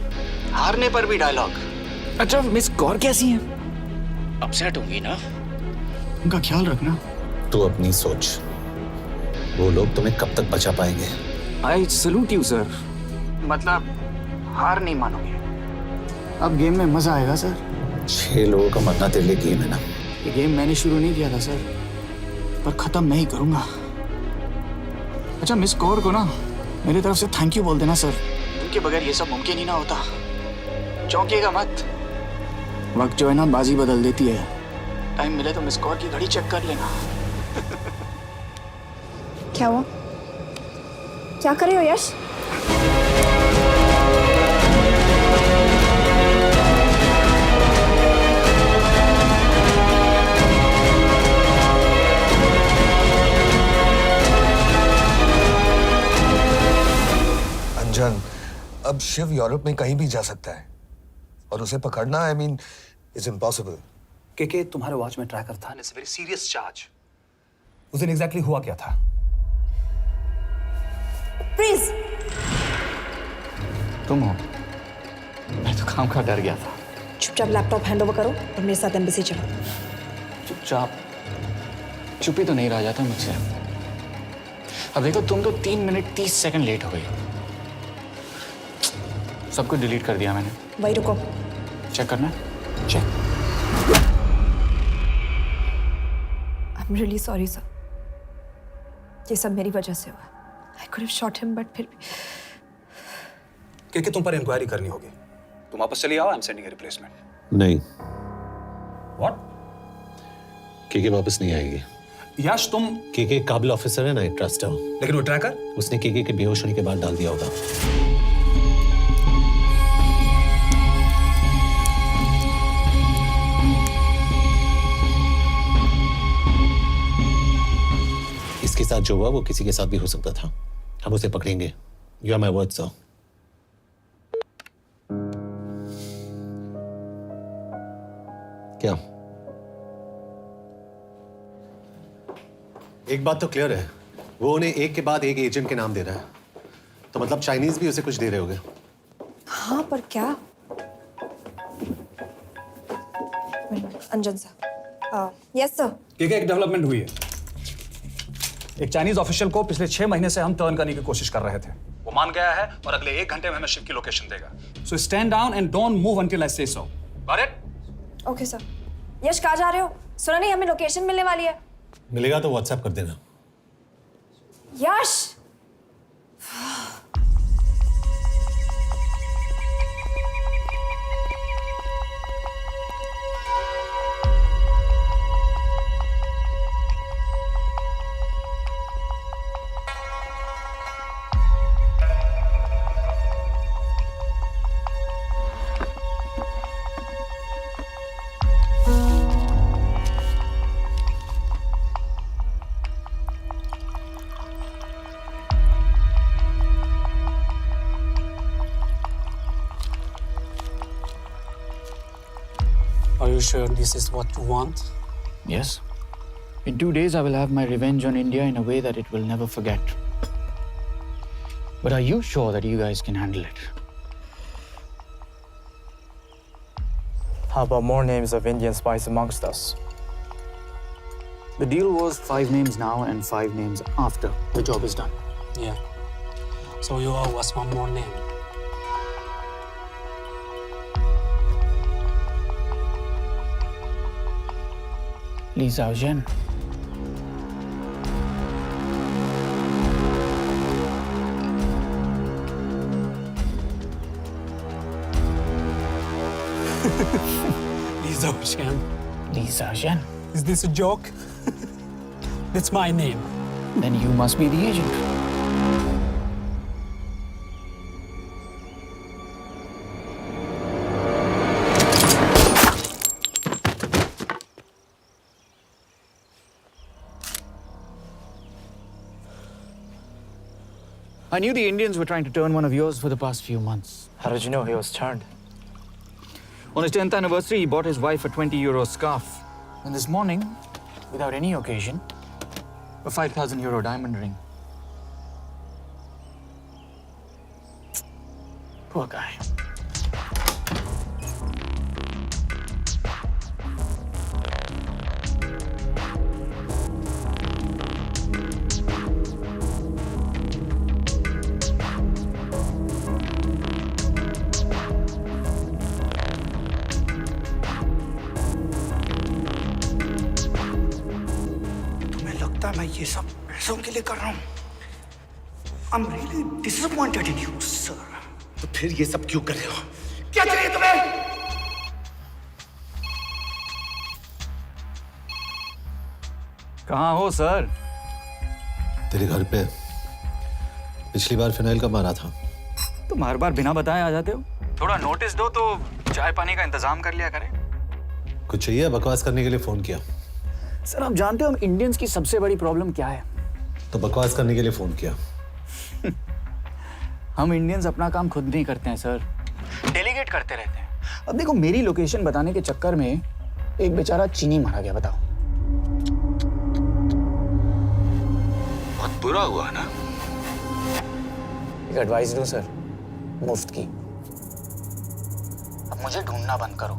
हारने पर भी डायलॉग। अच्छा, मिस कौर कैसी हैं? अपसेट होंगी ना? उनका ख्याल रखना। तू अपनी सोच, वो लोग तुम्हें कब तक बचा पाएंगे? I salute you sir. मतलब हार नहीं मानोगे। अब गेम में मजा आएगा सर। 6 लोगों का मरना तेरे लिए गेम है ना? ये गेम मैंने शुरू नहीं किया था सर, पर खत्म मैं ही करूंगा। अच्छा, मिस कौर को ना मेरी तरफ से थैंक यू बोल देना सर। उनके बगैर ये सब मुमकिन ही ना होता। चौंकिएगा मत, वक्त जो है ना बाजी बदल देती है। टाइम मिले तो मिस कौर की घड़ी चेक कर लेना। क्या हुआ? क्या कर रहे हो यश? अंजन, अब शिव यूरोप में कहीं भी जा सकता है और उसे पकड़ना, आई मीन, इज इम्पॉसिबल। के तुम्हारे वॉच में ट्रैकर था, इट्स वेरी सीरियस चार्ज। उस दिन एग्जैक्टली हुआ क्या था? प्लीज। तुम हो? मैं तो काम का डर गया था। चुपचाप लैपटॉप हैंड ओवर करो और मेरे साथ एम्बेसी चलो। चुपचाप? चुप ही तो नहीं रहा जाता मुझसे। अब देखो, तुम तो 3 मिनट 30 सेकंड लेट हो गई। सब कुछ डिलीट कर दिया मैंने। वही रुको, चेक करना है? Check. I am really sorry sir, ये सब मेरी वजह से हुआ। I could have shot him, but फिर भी। के तुम पर इंक्वायरी करनी होगी। तुम वापस चली आओ, I am sending a replacement. नहीं। व्हाट? के वापस नहीं आएगी। यश, तुम के काबिल ऑफिसर है ना, ट्रस्ट है। लेकिन वो ट्रैकर? उसने के बेहोश होने के बाद डाल दिया होगा। इसके साथ जो हुआ वो किसी के साथ भी हो सकता था। हम उसे पकड़ेंगे। You are my word sir. क्या? एक बात तो क्लियर है, वो उन्हें एक के बाद एक एजेंट के नाम दे रहा है, तो मतलब चाइनीज भी उसे कुछ दे रहे होंगे। हाँ, पर क्या? अंजन सर। Yes sir. एक डेवलपमेंट हुई है। एक चाइनीज ऑफिशियल को पिछले 6 महीने से हम टर्न करने की कोशिश कर रहे थे। वो मान गया है और अगले 1 घंटे में हमें शिप की लोकेशन देगा। So stand down and don't move until I say so. Got it? Okay sir. Yash, कहाँ जा रहे हो? सुना नहीं, हमें लोकेशन मिलने वाली है। मिलेगा तो व्हाट्सएप कर देना। यश! Are you sure this is what you want? Yes. In 2 days, I will have my revenge on India in a way that it will never forget. But are you sure that you guys can handle it? How about more names of Indian spies amongst us? The deal was 5 names now and 5 names after the job is done. Yeah. So you owe us one more name. Li Xiaozhen. Li Xiaozhen. Li Xiaozhen. Is this a joke? That's my name. Then you must be the agent. I knew the Indians were trying to turn one of yours for the past few months. How did you know he was turned? On his 10th anniversary, he bought his wife a 20-euro scarf. And this morning, without any occasion, a 5,000-euro diamond ring. Poor guy. मैं ये सब पैसों के लिए कर रहा हूँ। I'm really disappointed in you, sir. तो फिर ये सब क्यों कर रहे हो? क्या चाहिए तुम्हें? कहाँ हो सर? तेरे घर पे पिछली बार फिनाइल का मारा था। तुम हर बार बिना बताए आ जाते हो। थोड़ा नोटिस दो तो चाय पानी का इंतजाम कर लिया करें। कुछ चाहिए? बकवास करने के लिए फोन किया। सर आप जानते हो हम इंडियंस की सबसे बड़ी प्रॉब्लम क्या है? तो बकवास करने के लिए फोन किया। हम इंडियंस अपना काम खुद नहीं करते हैं सर, डेलीगेट करते रहते हैं। अब देखो मेरी लोकेशन बताने के चक्कर में एक बेचारा चीनी मारा गया, बताओ। बहुत बुरा हुआ ना? एक एडवाइस दूं सर, मुफ्त की। अब मुझे ढूंढना बंद करो।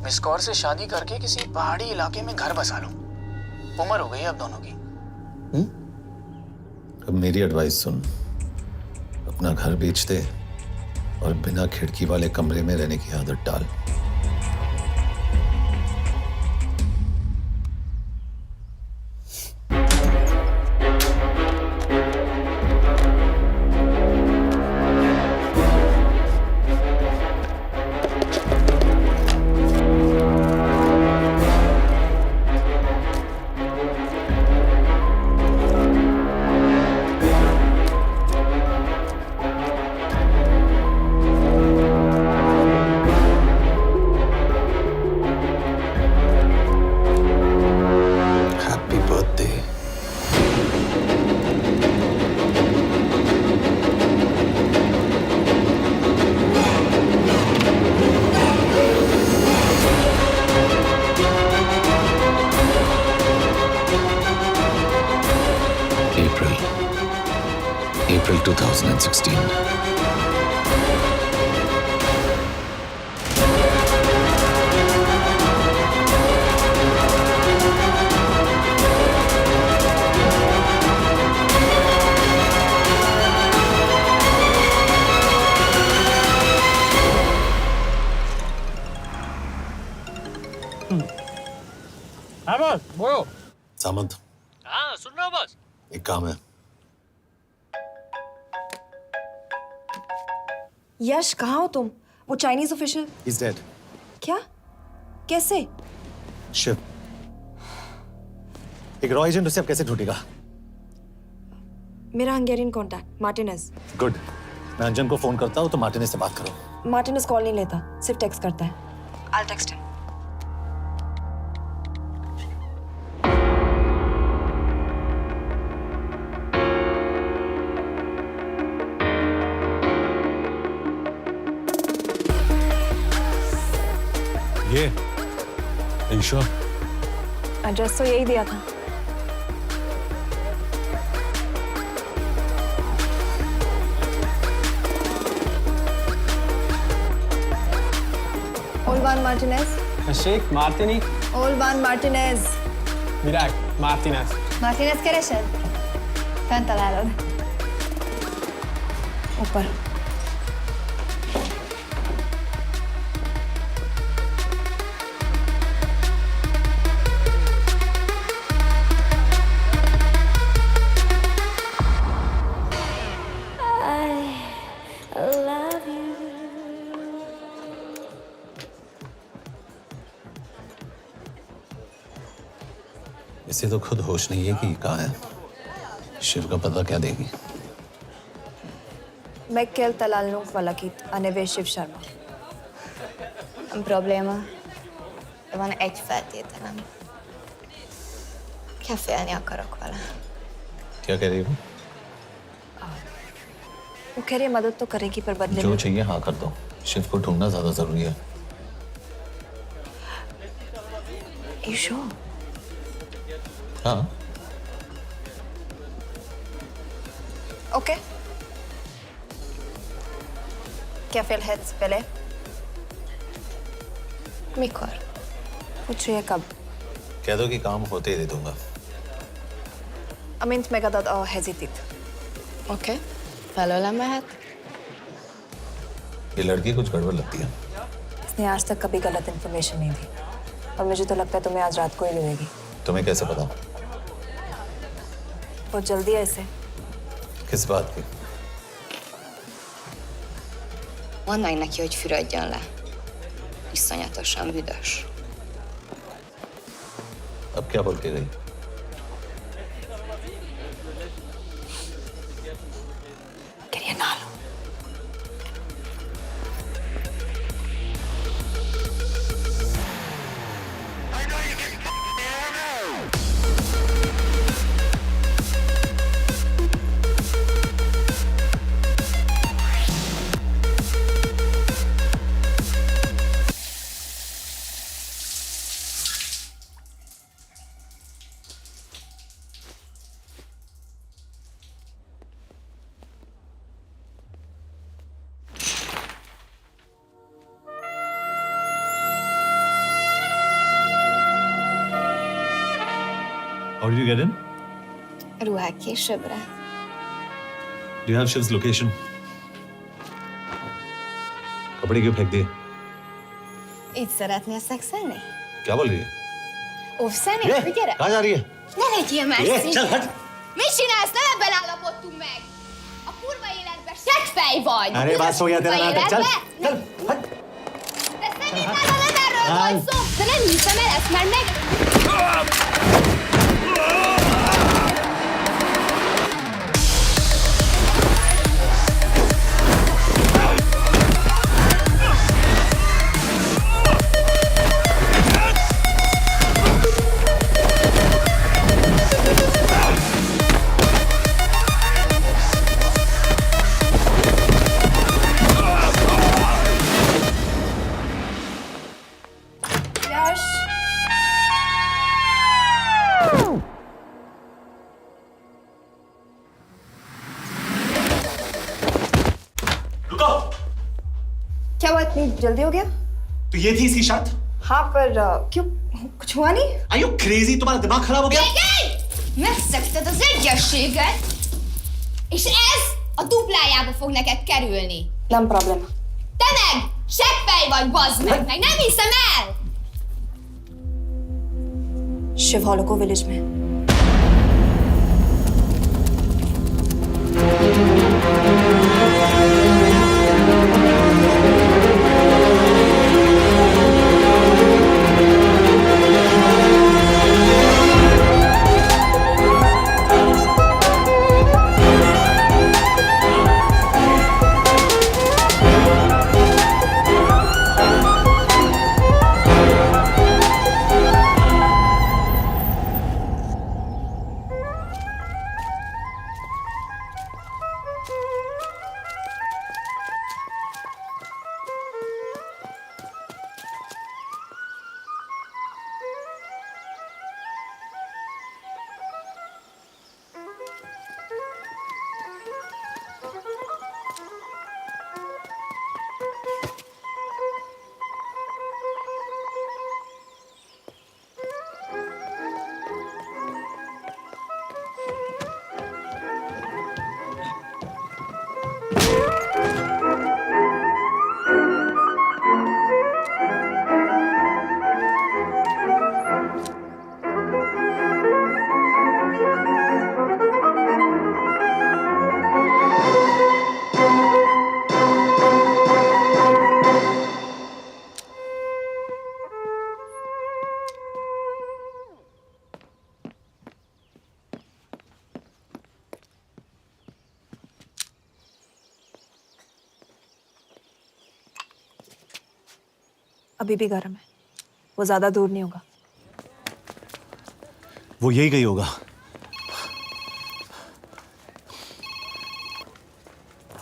मिस कौर से शादी करके किसी पहाड़ी इलाके में घर बसा लो। उम्र हो गई अब दोनों की। अब मेरी एडवाइस सुन, अपना घर बेच दे और बिना खिड़की वाले कमरे में रहने की आदत डाल। April 2016. सामंत, हाँ सुन रहा हूँ बॉस। एक काम है। यश कहाँ हो तुम? वो चाइनीज ऑफिशियल He's dead. क्या? कैसे? शिव, एक रॉ एजेंट उसे अब कैसे ढूंढेगा? मेरा हंगेरियन कॉन्टैक्ट मार्टिनेज। गुड, मैं अंजन को फोन करता हूँ तो मार्टिनेज से बात करो। मार्टिनेज कॉल नहीं लेता, सिर्फ टेक्स्ट करता है। I'll text him. ये ईशा, एड्रेस तो यही दिया था। Olvan Martinez. Sheikh Martini. Olvan Martinez. Virág Martinez. Martinez keresed? Fent találod. ऊपर। इसे तो खुद होश नहीं है कि कहाँ है। शिव का पता क्या देगी? Mekkel találnunk valakit, a neve Shiv Sharma. Nem probléma. De van egy feltételem. Kefélni akarok vele. क्या कह रही हो? वो कह रही है मदद तो करेगी पर बदले जो में। चाहिए हाँ कर दो। शिव को ढूंढना ज्यादा जरूरी है। You sure? हाँ। Okay. क्या félhetsz vele? Mikor? पूछ रही है कब? कह दो कि काम होते ही दे दूंगा। Amint megadod a hezitit. Oké. Felőlem mehet? ये लड़की कुछ गड़बड़ लगती है। इसने आज तक कभी गलत इन्फॉर्मेशन नहीं दी और मुझे तो लगता है तुम्हें आज रात को ही मिलेगी। तुम्हें कैसे पता? बहुत जल्दी है इसे। किस बात की? Mondd meg neki, hogy fürödjön le. Iszonyatosan büdös. अब क्या बोल के गई? करिए ना लो। How did you get in? Ruhák későbbre. Do you have Shiv's location? कपड़े क्यों फेंक दिए? Így szeretnél szexelni? क्या बोल रही है? Óvszeni? ये, Gyere! कहाँ जा रही है? Ne legyél ये, messzi! चल हट! Mit csinálsz? Nem ebben állapodtunk meg! A kurva életben seggfej vagy! अरे बात हो गया तेरा Kurva नाटक, चल! életben? चल, हट! De szerintem nem erről van szó! De nem hiszem el ezt, mert meg... यश! रुको! क्या हुआ इतनी जल्दी हो गया? तो ये थी इसकी शर्त? हाँ पर क्यों कुछ हुआ नहीं? Are you crazy? तुम्हारा दिमाग खराब हो गया? Megszegted az egyességet, és ez a duplájába fog neked kerülni. Nem probléma. Te meg! Seggfej vagy, bazd meg! Nem hiszem el! Shiv हॉलोको विलेज में अभी भी गर्म है, वो ज्यादा दूर नहीं होगा। वो यही गई होगा।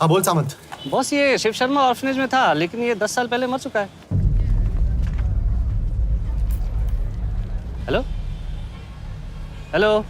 हाँ बोल सामंत। बॉस ये शिव शर्मा ऑर्फनेज में था, लेकिन ये 10 साल पहले मर चुका है। Hello hello.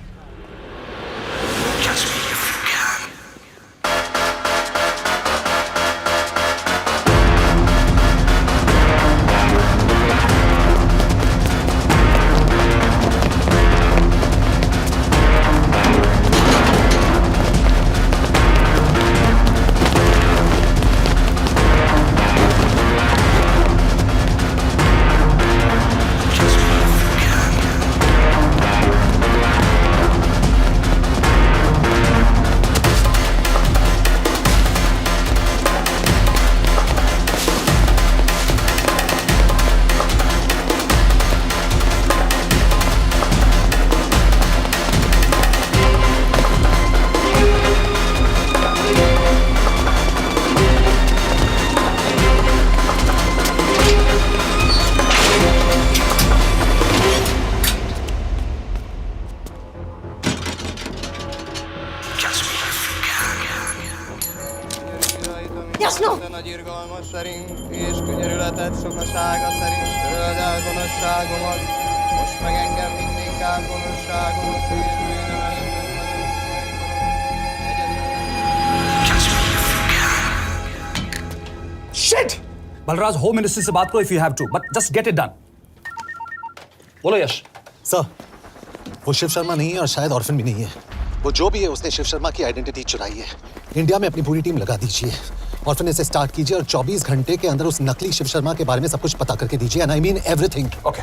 Jasno! A gyirgalmas szerint és könyörületet sokasága szerint töröld el gonoszságomat, most meg engem mindinkább gonoszságomat félbűnöm Shit! Balraj, home minister से बात करो if you have to, but just get it done. बोलो यश। Sir, वो शिव शर्मा नहीं है और शायद orphan भी नहीं है। वो जो भी है उसने शिव शर्मा की आइडेंटिटी चुराई है। इंडिया में अपनी पूरी टीम लगा दीजिए, ऑर्फन से स्टार्ट कीजिए और 24 घंटे के अंदर उस नकली शिव शर्मा के बारे में सब कुछ पता करके दीजिए। And I mean everything. Okay.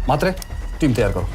Matre, team तैयार करो।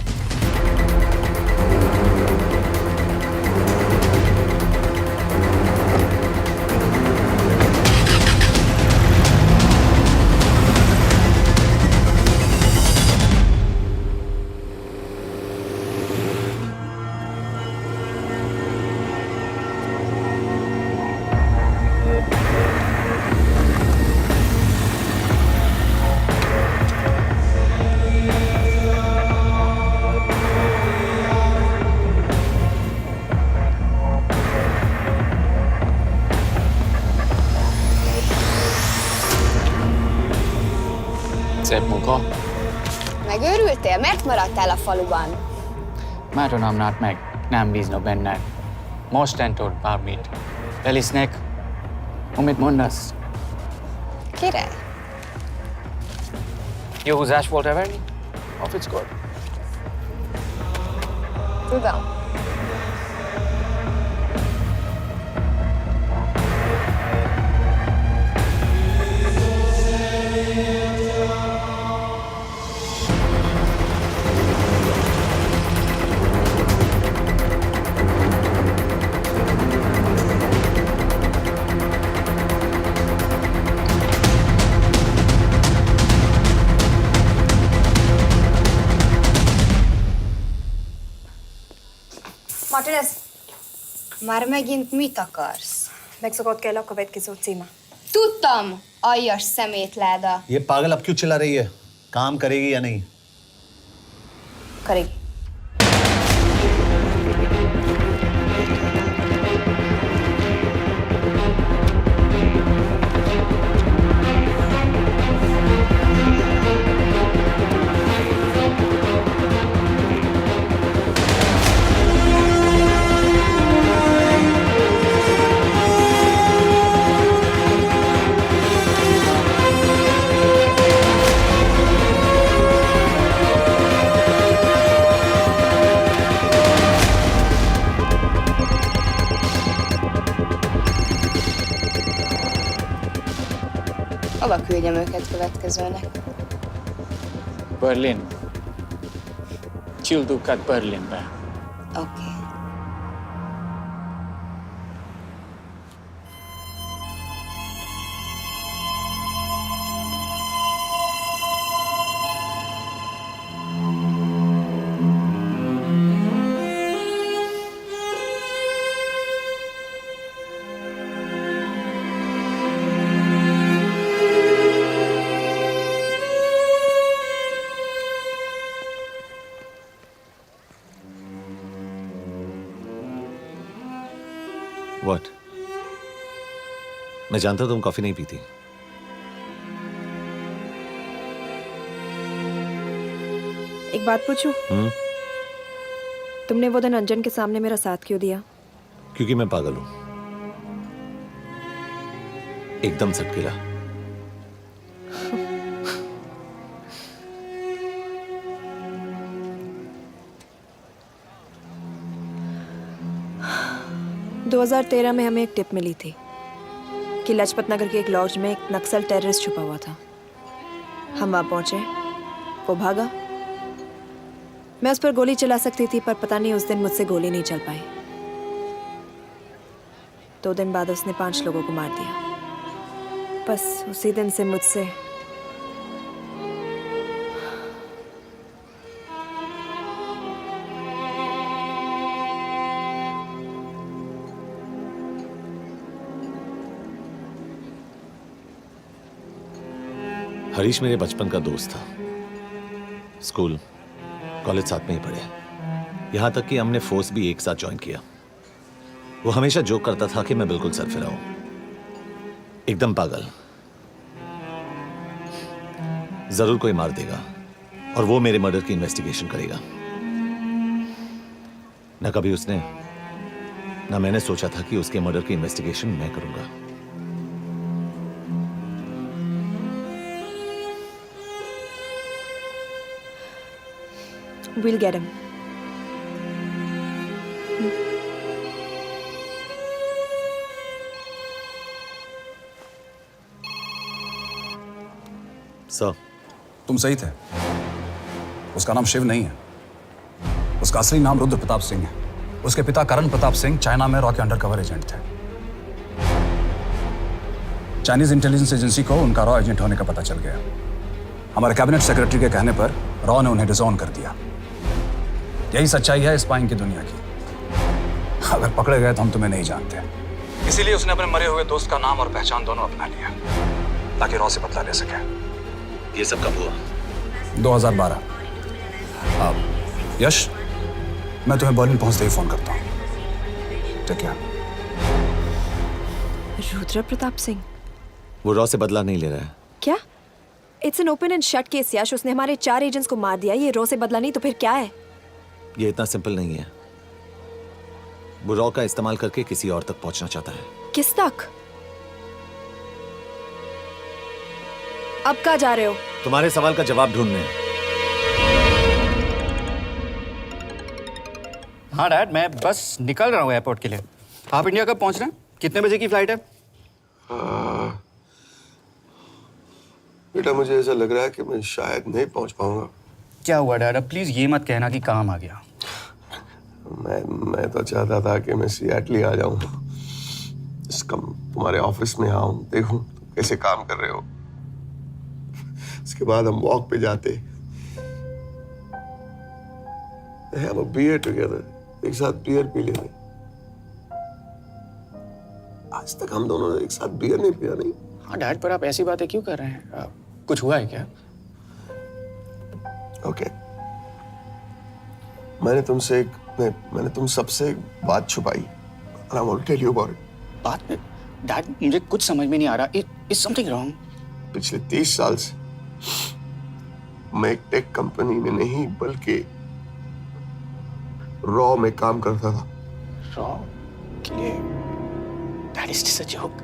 Szép munka. Megőrültél? Miért maradtál a faluban? Máron amnát meg, nem bíznak benned. Mostantól bármit. Felisznek, amit mondasz? Király. Jó húzás volt everni? Off it's good. Tudom. Martinez, Már megint mit akarsz? megszokott kell a következő címe. Tudtam, aljas szemétláda. ये पागल अब क्यों चिल्ला रही है? काम करेगी या नहीं? करेगी। Hova küldjem őket következőnek? Berlin. Küldőket Berlinbe. Oké. What? मैं जानता हूं तुम कॉफी नहीं पीती। एक बात पूछूं? तुमने वो दिन अंजन के सामने मेरा साथ क्यों दिया? क्योंकि मैं पागल हूं, एकदम सटकेला। – 2013 में हमें एक टिप मिली थी कि लाजपत नगर के एक लॉज में एक नक्सल टेररिस्ट छुपा हुआ था। हम वहां पहुंचे, वो भागा। मैं उस पर गोली चला सकती थी, पर पता नहीं उस दिन मुझसे गोली नहीं चल पाई। 2 दिन बाद उसने 5 लोगों को मार दिया। बस उसी दिन से मुझसे हरीश मेरे बचपन का दोस्त था। स्कूल कॉलेज साथ में ही पढ़े, यहां तक कि हमने फोर्स भी एक साथ ज्वाइन किया। वो हमेशा जोक करता था कि मैं बिल्कुल सरफिरा हूं, एकदम पागल। जरूर कोई मार देगा और वो मेरे मर्डर की इन्वेस्टिगेशन करेगा। ना कभी उसने ना मैंने सोचा था कि उसके मर्डर की इन्वेस्टिगेशन मैं करूंगा। We'll get him. सर, तुम सही थे। उसका नाम शिव नहीं है, उसका असली नाम रुद्र प्रताप सिंह है। उसके पिता करण प्रताप सिंह चाइना में रॉ के अंडरकवर एजेंट थे। चाइनीज इंटेलिजेंस एजेंसी को उनका रॉ एजेंट होने का पता चल गया। हमारे कैबिनेट सेक्रेटरी के कहने पर रॉ ने उन्हें डिसऑन कर दिया। यही सच्चाई है स्पाइंग की दुनिया की। अगर पकड़े गए तो हम तुम्हें नहीं जानते, इसीलिए उसने अपने मरे हुए दोस्त का नाम और पहचान दोनों अपना लिया ताकि रॉ से बदला ले सके। ये सब कब हुआ? 2012। अब यश, मैं तुम्हें बर्लिन पहुंचते ही फोन करता हूँ। ठीक है? रुद्र प्रताप सिंह वो रॉ से बदला नहीं ले रहा है। क्या? It's an open and shut case Yash. उसने हमारे 4 एजेंट्स को मार दिया। ये रॉ से बदला नहीं तो फिर क्या है? ये इतना सिंपल नहीं है। वो रॉ का इस्तेमाल करके किसी और तक पहुंचना चाहता है। किस तक? अब कहाँ जा रहे हो? तुम्हारे सवाल का जवाब ढूंढने। हाँ डैड, मैं बस निकल रहा हूँ एयरपोर्ट के लिए। आप इंडिया कब पहुंच रहे हैं? कितने बजे की फ्लाइट है? बेटा, मुझे ऐसा लग रहा है कि मैं शायद नहीं पहुंच पाऊंगा। क्या हुआ डैड? अब प्लीज ये मत कहना कि काम आ गया। मैं तो चाहता था कि मैं सिएटल आ जाऊं, तुम्हारे ऑफिस में आऊं, देखूं तुम कैसे काम कर रहे हो। इसके बाद हम वॉक पे जाते, have a beer together, एक साथ बियर पी लेते। आज तक हम दोनों ने एक साथ बियर नहीं पिया। नहीं। हाँ डैड, पर आप ऐसी बातें क्यों कर रहे हैं? कुछ हुआ है क्या? ओके, मैंने तुम सबसे एक बात छुपाई। And I want to tell you about it. बात में डैड, मुझे कुछ समझ में नहीं आ रहा। Is something wrong? पिछले 30 साल से मैं एक टेक कंपनी में नहीं बल्कि रॉ में काम करता था। रॉ के लिए? That is just a joke.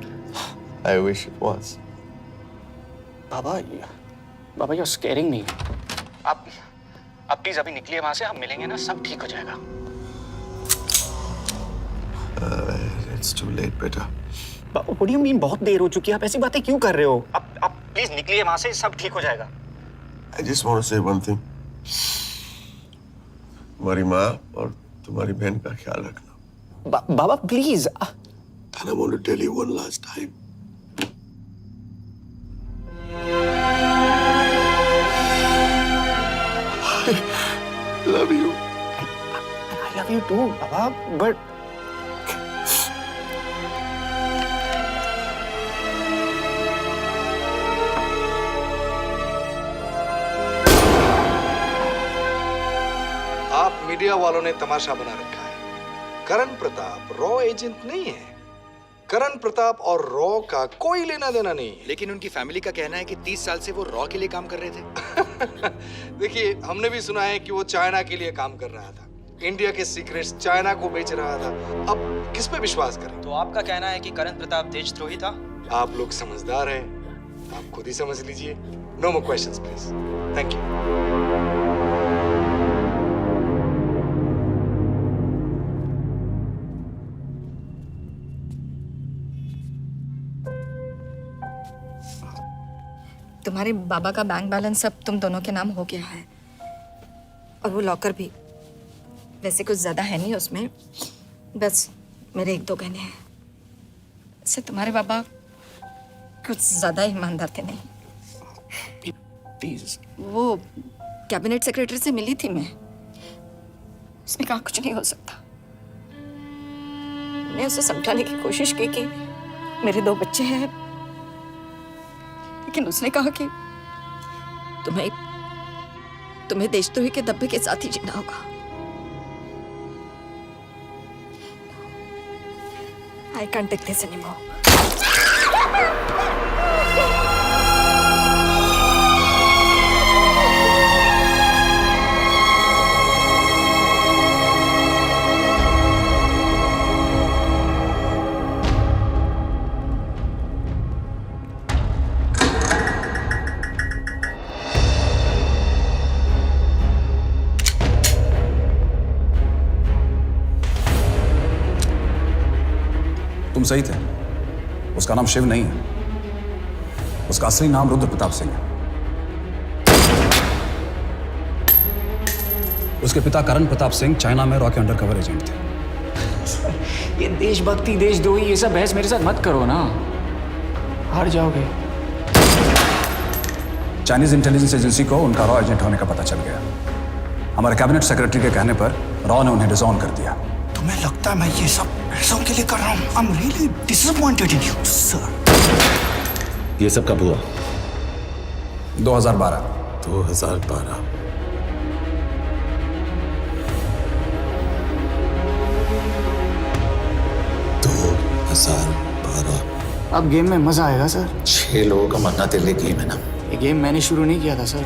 I wish it was. Baba, you're scaring me. आप प्लीज अभी निकलिए वहां से, हम मिलेंगे ना, सब ठीक हो जाएगा। It's too late, बेटा। What do you mean बहुत देर हो चुकी है? आप ऐसी बातें क्यों कर रहे हो? आप प्लीज निकलिए वहां से, सब ठीक हो जाएगा। I just want to say one thing. तुम्हारी माँ और तुम्हारी बहन का ख्याल रखना। बाबा please. And I want to tell you one last time. I love you. I love you too, Baba, but आप मीडिया वालों ने तमाशा बना रखा है। करण प्रताप रॉ एजेंट नहीं है। करण प्रताप और रॉ का कोई लेना देना नहीं है। लेकिन उनकी फैमिली का कहना है कि 30 साल से वो रॉ के लिए काम कर रहे थे। देखिए, हमने भी सुना है कि वो चाइना के लिए काम कर रहा था, इंडिया के सीक्रेट्स चाइना को बेच रहा था। अब किस पे विश्वास करें? तो आपका कहना है कि करण प्रताप देशद्रोही था? आप लोग समझदार हैं, आप खुद ही समझ लीजिए। No more questions please. Thank you. तुम्हारे बाबा का बैंक बैलेंस सब तुम दोनों के नाम हो गया है, और वो लॉकर भी। वैसे कुछ ज्यादा है नहीं उसमें, बस मेरे 1-2 गहने हैं। वैसे तुम्हारे बाबा कुछ ज्यादा ईमानदार थे नहीं। प्लीज। वो कैबिनेट सेक्रेटरी से मिली थी मैं, उसने कहा कुछ नहीं हो सकता। मैंने उसे समझाने की कोशिश की कि मेरे 2 बच्चे हैं, लेकिन उसने कहा कि तुम्हें देशद्रोही के दब्बे के साथ ही जीना होगा। I can't take this anymore. तुम सही थे, उसका नाम शिव नहीं है, उसका असली नाम रुद्र प्रताप सिंह है। उसके पिता करण प्रताप सिंह चाइना में रॉ के अंडरकवर एजेंट थे। ये देशभक्ति देशद्रोही ये सब बहस मेरे साथ मत करो ना, हार जाओगे। चाइनीज इंटेलिजेंस एजेंसी को उनका रॉ एजेंट होने का पता चल गया। हमारे कैबिनेट सेक्रेटरी के कहने पर रॉ ने उन्हें डिसऑन कर दिया। तुम्हें लगता है मैं ये सब पैसों के लिए कर रहा हूँ? I'm really disappointed in you, sir. ये सब कब हुआ? 2012। 2012। अब गेम में मजा आएगा सर। 6 लोगों का मरना तेरे लिए गेम है ना? ये गेम मैंने शुरू नहीं किया था सर।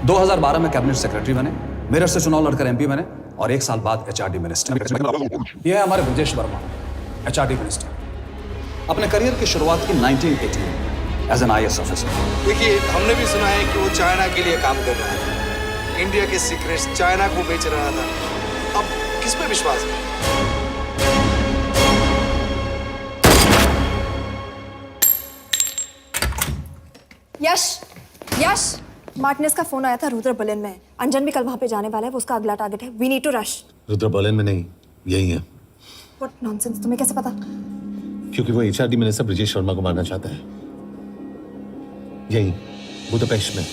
2012 में कैबिनेट सेक्रेटरी बने, मेरठ से चुनाव लड़कर एमपी बने और 1 साल बाद एचआरडी मिनिस्टर। यह है हमारे ब्रजेश वर्मा, एचआरडी मिनिस्टर। अपने करियर की शुरुआत की 1980 में एज एन आईएएस ऑफिसर। देखिए, हमने भी सुना है कि वो चाइना के लिए काम कर रहा था, इंडिया के सीक्रेट्स चाइना को बेच रहा था। अब किस पे विश्वास करें? यश, मार्टिनेस का फोन आया था, रुद्र बर्लिन में है। अंजन भी कल वहां पे जाने वाला है, वो उसका अगला टारगेट है। We need to rush. Rudra Berlin में नहीं, यही है। व्हाट नॉनसेंस, तुम्हें कैसे पता? क्योंकि वो एचआरडी मिनिस्टर ब्रजेश वर्मा को मारना चाहता है, यही बुदापेस्ट में।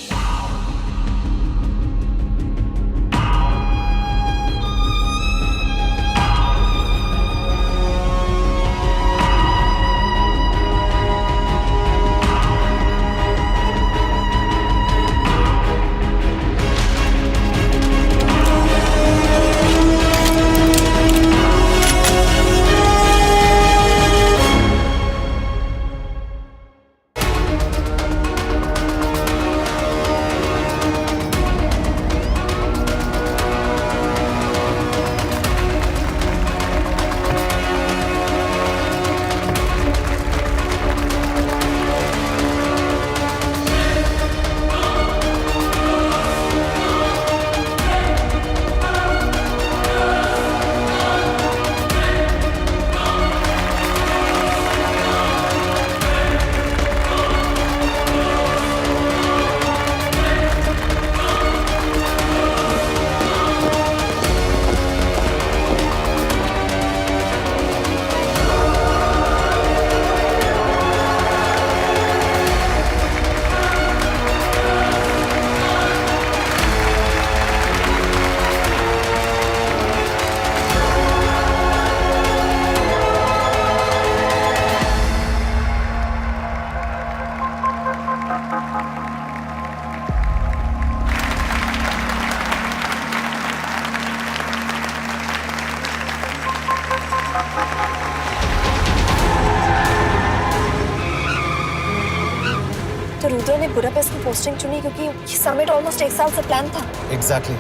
बुडापेस्ट की पोस्टिंग चुनी क्योंकि ये समिट ऑलमोस्ट 1 साल से प्लान था। एग्जैक्टली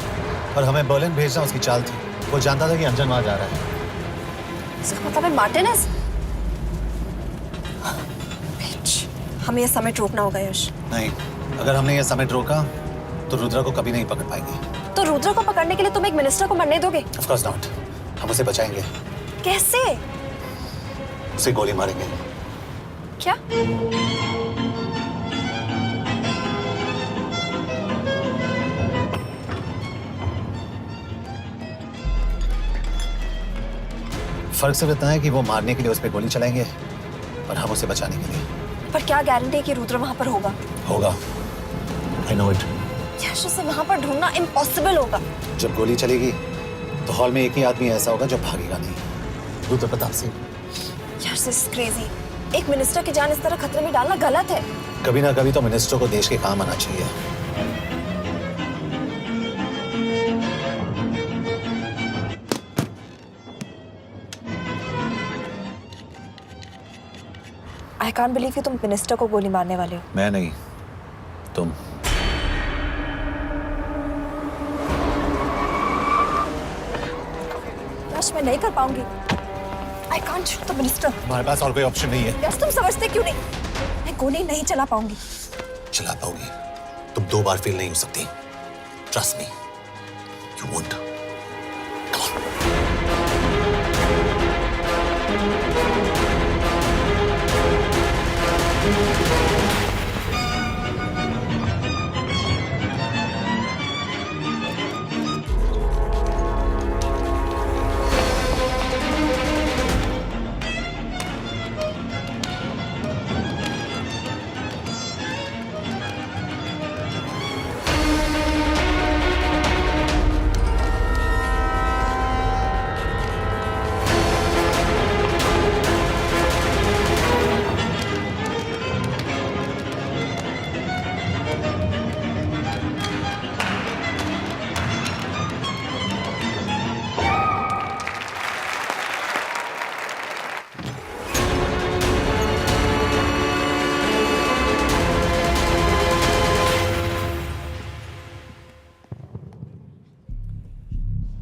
और हमें बर्लिन भेजना उसकी चाल थी। वो जानता था कि अंजन वहां जा रहा है। इसका मतलब है मार्टिनेज। हमें ये समिट रोकना होगा यश। नहीं, अगर हमने ये समिट रोका तो रुद्रा को कभी नहीं पकड़ पाएंगे। तो रुद्रा को पकड़ने के लिए तुम एक मिनिस्टर को मरने दोगे? Of course not. हम उसे बचाएंगे। कैसे? उसे गोली मारेंगे। क्या? फर्क सिर्फ इतना है कि वो मारने के लिए उस पर गोली चलाएंगे और हम उसे बचाने के लिए। पर क्या गारंटी है कि रुद्र वहां पर होगा? होगा। I know it. यश, उसे वहां पर ढूंढना इम्पॉसिबल होगा। जब गोली चलेगी तो हॉल में एक ही आदमी ऐसा होगा जो भागेगा नहीं। रुद्र प्रताप सिंह। यश, दिस इज क्रेजी। एक मिनिस्टर की जान इस तरह खतरे में डालना गलत है। कभी ना कभी तो मिनिस्टर को देश के काम आना चाहिए। आई कांट बिलीव कि तुम मिनिस्टर को गोली मारने वाले हो। मैं नहीं, तुम। यश, मैं नहीं कर पाऊंगी। I can't shoot the minister. हमारे पास और कोई ऑप्शन नहीं है। यश, तुम समझते क्यों नहीं? मैं गोली नहीं चला पाऊंगी। चला पाओगी। तुम 2 बार फेल नहीं हो सकती। Trust me, you won't.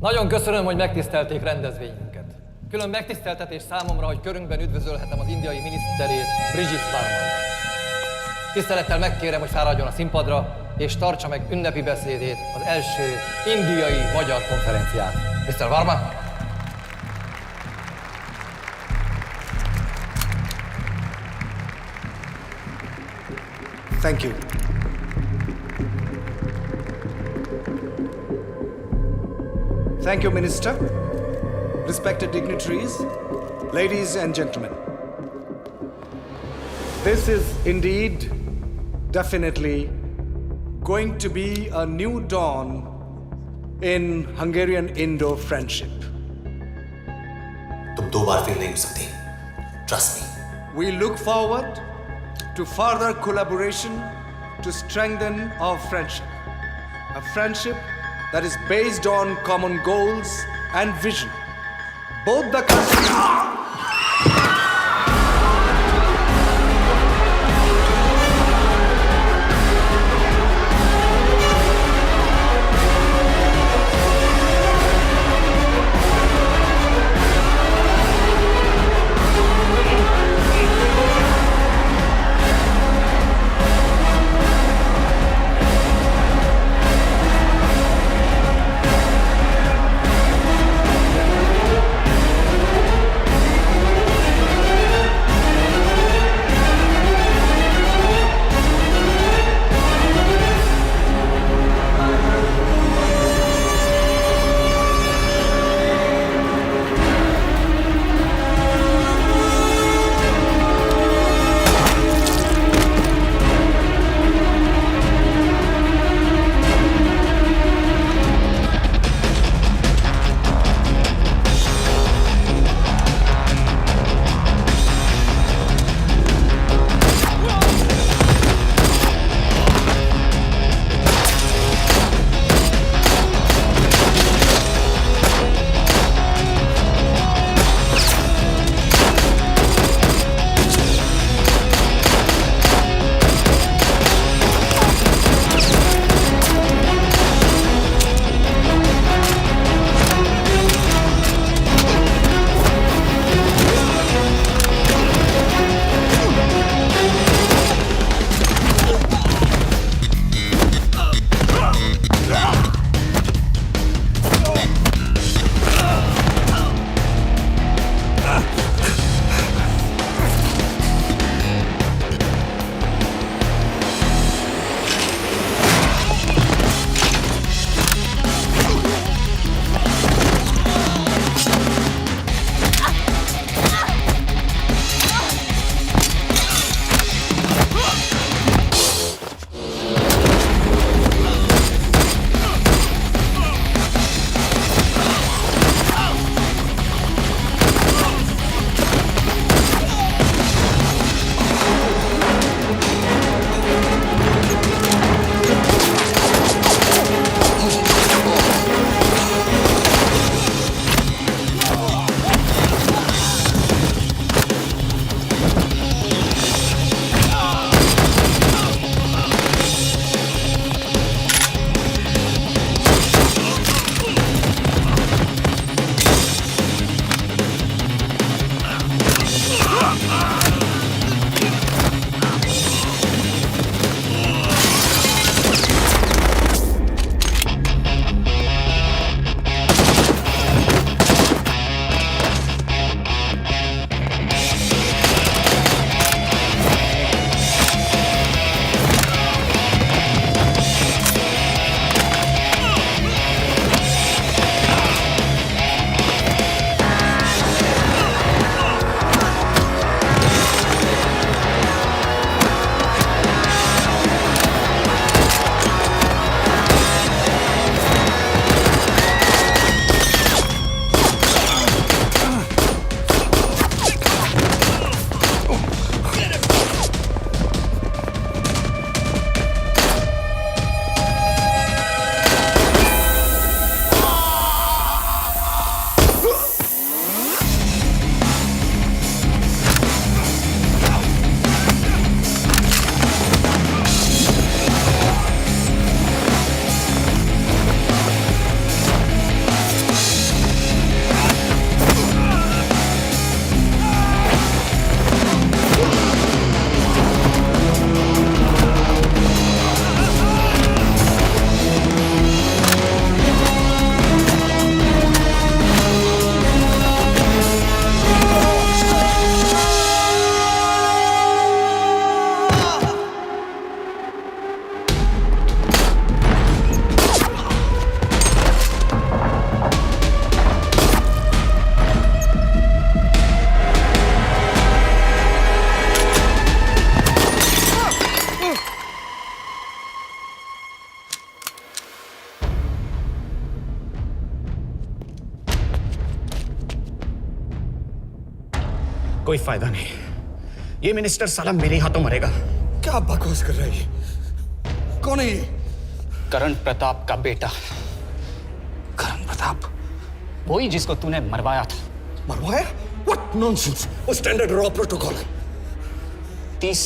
Nagyon köszönöm, hogy megtisztelték rendezvényünket. Külön megtiszteltetés számomra, hogy körünkben üdvözölhetem az indiai miniszterét, Brigitte Varma. Tisztelettel megkérem, hogy fáradjon a színpadra, és tartsa meg ünnepi beszédét az első indiai-magyar konferencián. Mr. Varma? Thank you. Thank you, Minister. Respected dignitaries, ladies and gentlemen. This is indeed, definitely, going to be a new dawn in Hungarian-Indo friendship. तुम 2 बार fail नहीं हो सकती। Trust me. We look forward to further collaboration to strengthen our friendship. A friendship that is based on common goals and vision. Both the countries... कोई फायदा नहीं, ये minister साला मेरे हाथों मरेगा। क्या बकवास कर रहा है ये? कौन है ये? करण प्रताप का बेटा। करण प्रताप? वही जिसको तूने मरवाया था। मरवाया? What nonsense! वो स्टैंडर्ड रॉ प्रोटोकॉल है। 30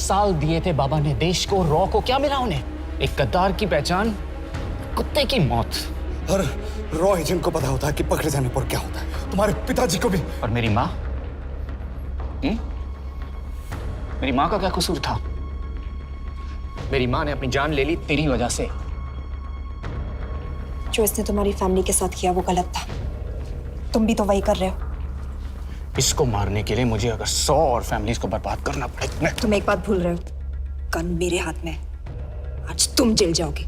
साल दिए थे बाबा ने देश को। रॉ को क्या मिला उन्हें? एक गद्दार की पहचान, कुत्ते की मौत। हर रॉ एजेंट को पता होता है कि पकड़े जाने पर क्या होता है। तुम्हारे पिताजी को भी। और मेरी माँ? मेरी माँ का क्या कसूर था? मेरी माँ ने अपनी जान ले ली तेरी वजह से। जो इसने तुम्हारी फैमिली के साथ किया वो गलत था। तुम भी तो वही कर रहे हो। इसको मारने के लिए मुझे अगर 100 और फैमिलीज को बर्बाद करना पड़े। तुम एक बात भूल रहे हो, गन मेरे हाथ में। आज तुम जेल जाओगे।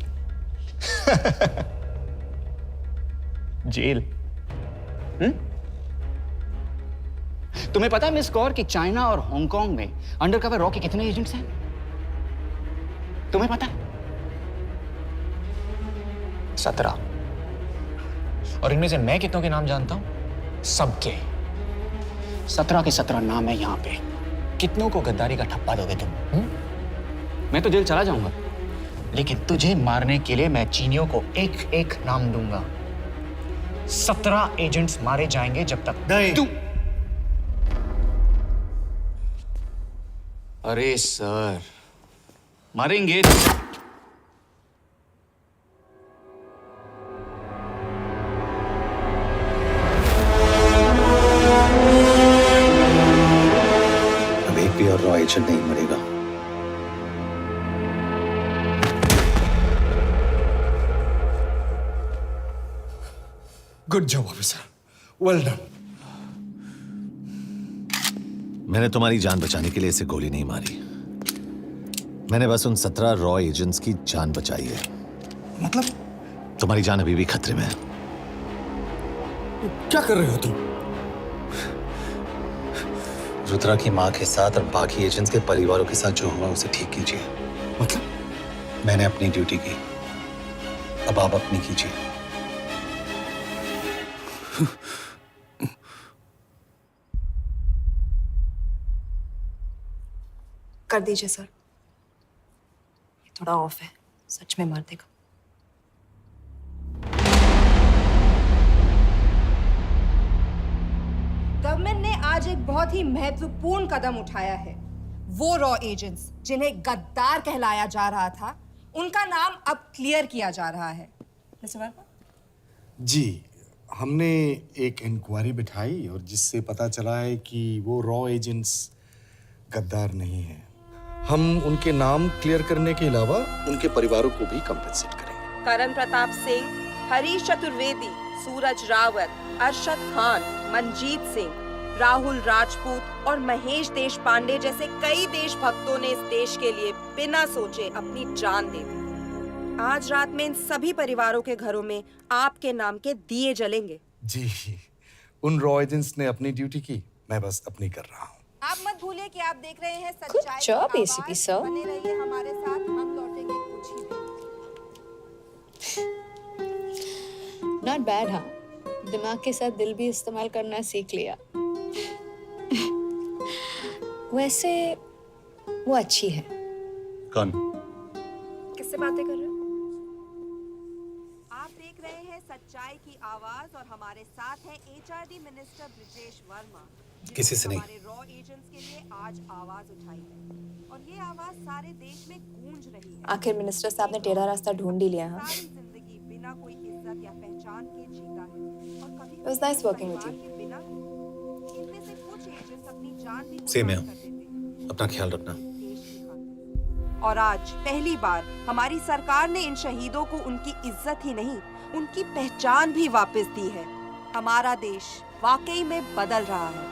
जेल? तुम्हें पता है मिस कौर कि चाइना और हांगकांग में अंडरकवर रॉ के कितने एजेंट्स हैं? तुम्हें पता है? 17। और इनमें से मैं कितनों के नाम जानता हूं? सबके। 17 के 17 नाम है यहां पे। कितनों को गद्दारी का ठप्पा दोगे तुम? मैं तो जेल चला जाऊंगा, लेकिन तुझे मारने के लिए मैं चीनियों को एक एक नाम दूंगा। 17 एजेंट्स मारे जाएंगे जब तक तू। अरे सर, मारेंगे। अब एक भी और रॉ एजेंट नहीं मरेगा। Good job officer, well done. मैंने तुम्हारी जान बचाने के लिए इसे गोली नहीं मारी। मैंने बस उन 17 रॉ एजेंट्स की जान बचाई है। मतलब? तुम्हारी जान अभी भी खतरे में है। क्या कर रहे हो तुम? रुद्रा की मां के साथ और बाकी एजेंट्स के परिवारों के साथ जो हुआ उसे ठीक कीजिए। मतलब? मैंने अपनी ड्यूटी की, अब आप अपनी कीजिए। कर दीजिए सर, ये थोड़ा ऑफ है, सच में मार देगा। गवर्नमेंट ने आज एक बहुत ही महत्वपूर्ण कदम उठाया है। वो रॉ एजेंट्स जिन्हें गद्दार कहलाया जा रहा था, उनका नाम अब क्लियर किया जा रहा है। मिस्टर वर्मा? जी, हमने एक इंक्वायरी बिठाई और जिससे पता चला है कि वो रॉ एजेंट्स गद्दार नहीं हैं। हम उनके नाम क्लियर करने के अलावा उनके परिवारों को भी कंपेंसेट करेंगे। करण प्रताप सिंह, हरीश चतुर्वेदी, सूरज रावत, अरशद खान, मनजीत सिंह, राहुल राजपूत और महेश देशपांडे जैसे कई देशभक्तों ने इस देश के लिए बिना सोचे अपनी जान दे दी। आज रात में इन सभी परिवारों के घरों में आपके नाम के दिए जलेंगे। जी, उन रॉ एजेंट्स ने अपनी ड्यूटी की, मैं बस अपनी कर रहा हूँ। आप मत भूलिए कि आप देख रहे हैं सच्चाई की job, आवाज। ACP sir. बने रहिए हमारे साथ, हम लौटेंगे कुछ ही देर। Not bad. हाँ, दिमाग के साथ दिल भी इस्तेमाल करना सीख लिया। वैसे वो अच्छी है। कौन? किससे बातें कर रहे हो? आप देख रहे हैं सच्चाई की आवाज और हमारे साथ है HRD मिनिस्टर ब्रिजेश वर्मा। किसी से नहीं। हमारे रॉ एजेंट्स के लिए आज आवाज उठाई है और ये आवाज सारे देश में गूंज रही है। आखिर मिनिस्टर साहब ने टेढ़ा रास्ता ढूंढ ही लिया। हाँ, सारी जिंदगी बिना कोई इज्जत या पहचान के जीता है और कभी it was nice working with you. बिना इनमें से कुछ एजेंट्स अपनी जान भी सेम है। कुर्बान कर देते हैं। अपना ख्याल रखना। और आज पहली बार हमारी सरकार ने इन शहीदों को उनकी इज्जत ही नहीं, उनकी पहचान भी वापस दी है। हमारा देश वाकई में बदल रहा है।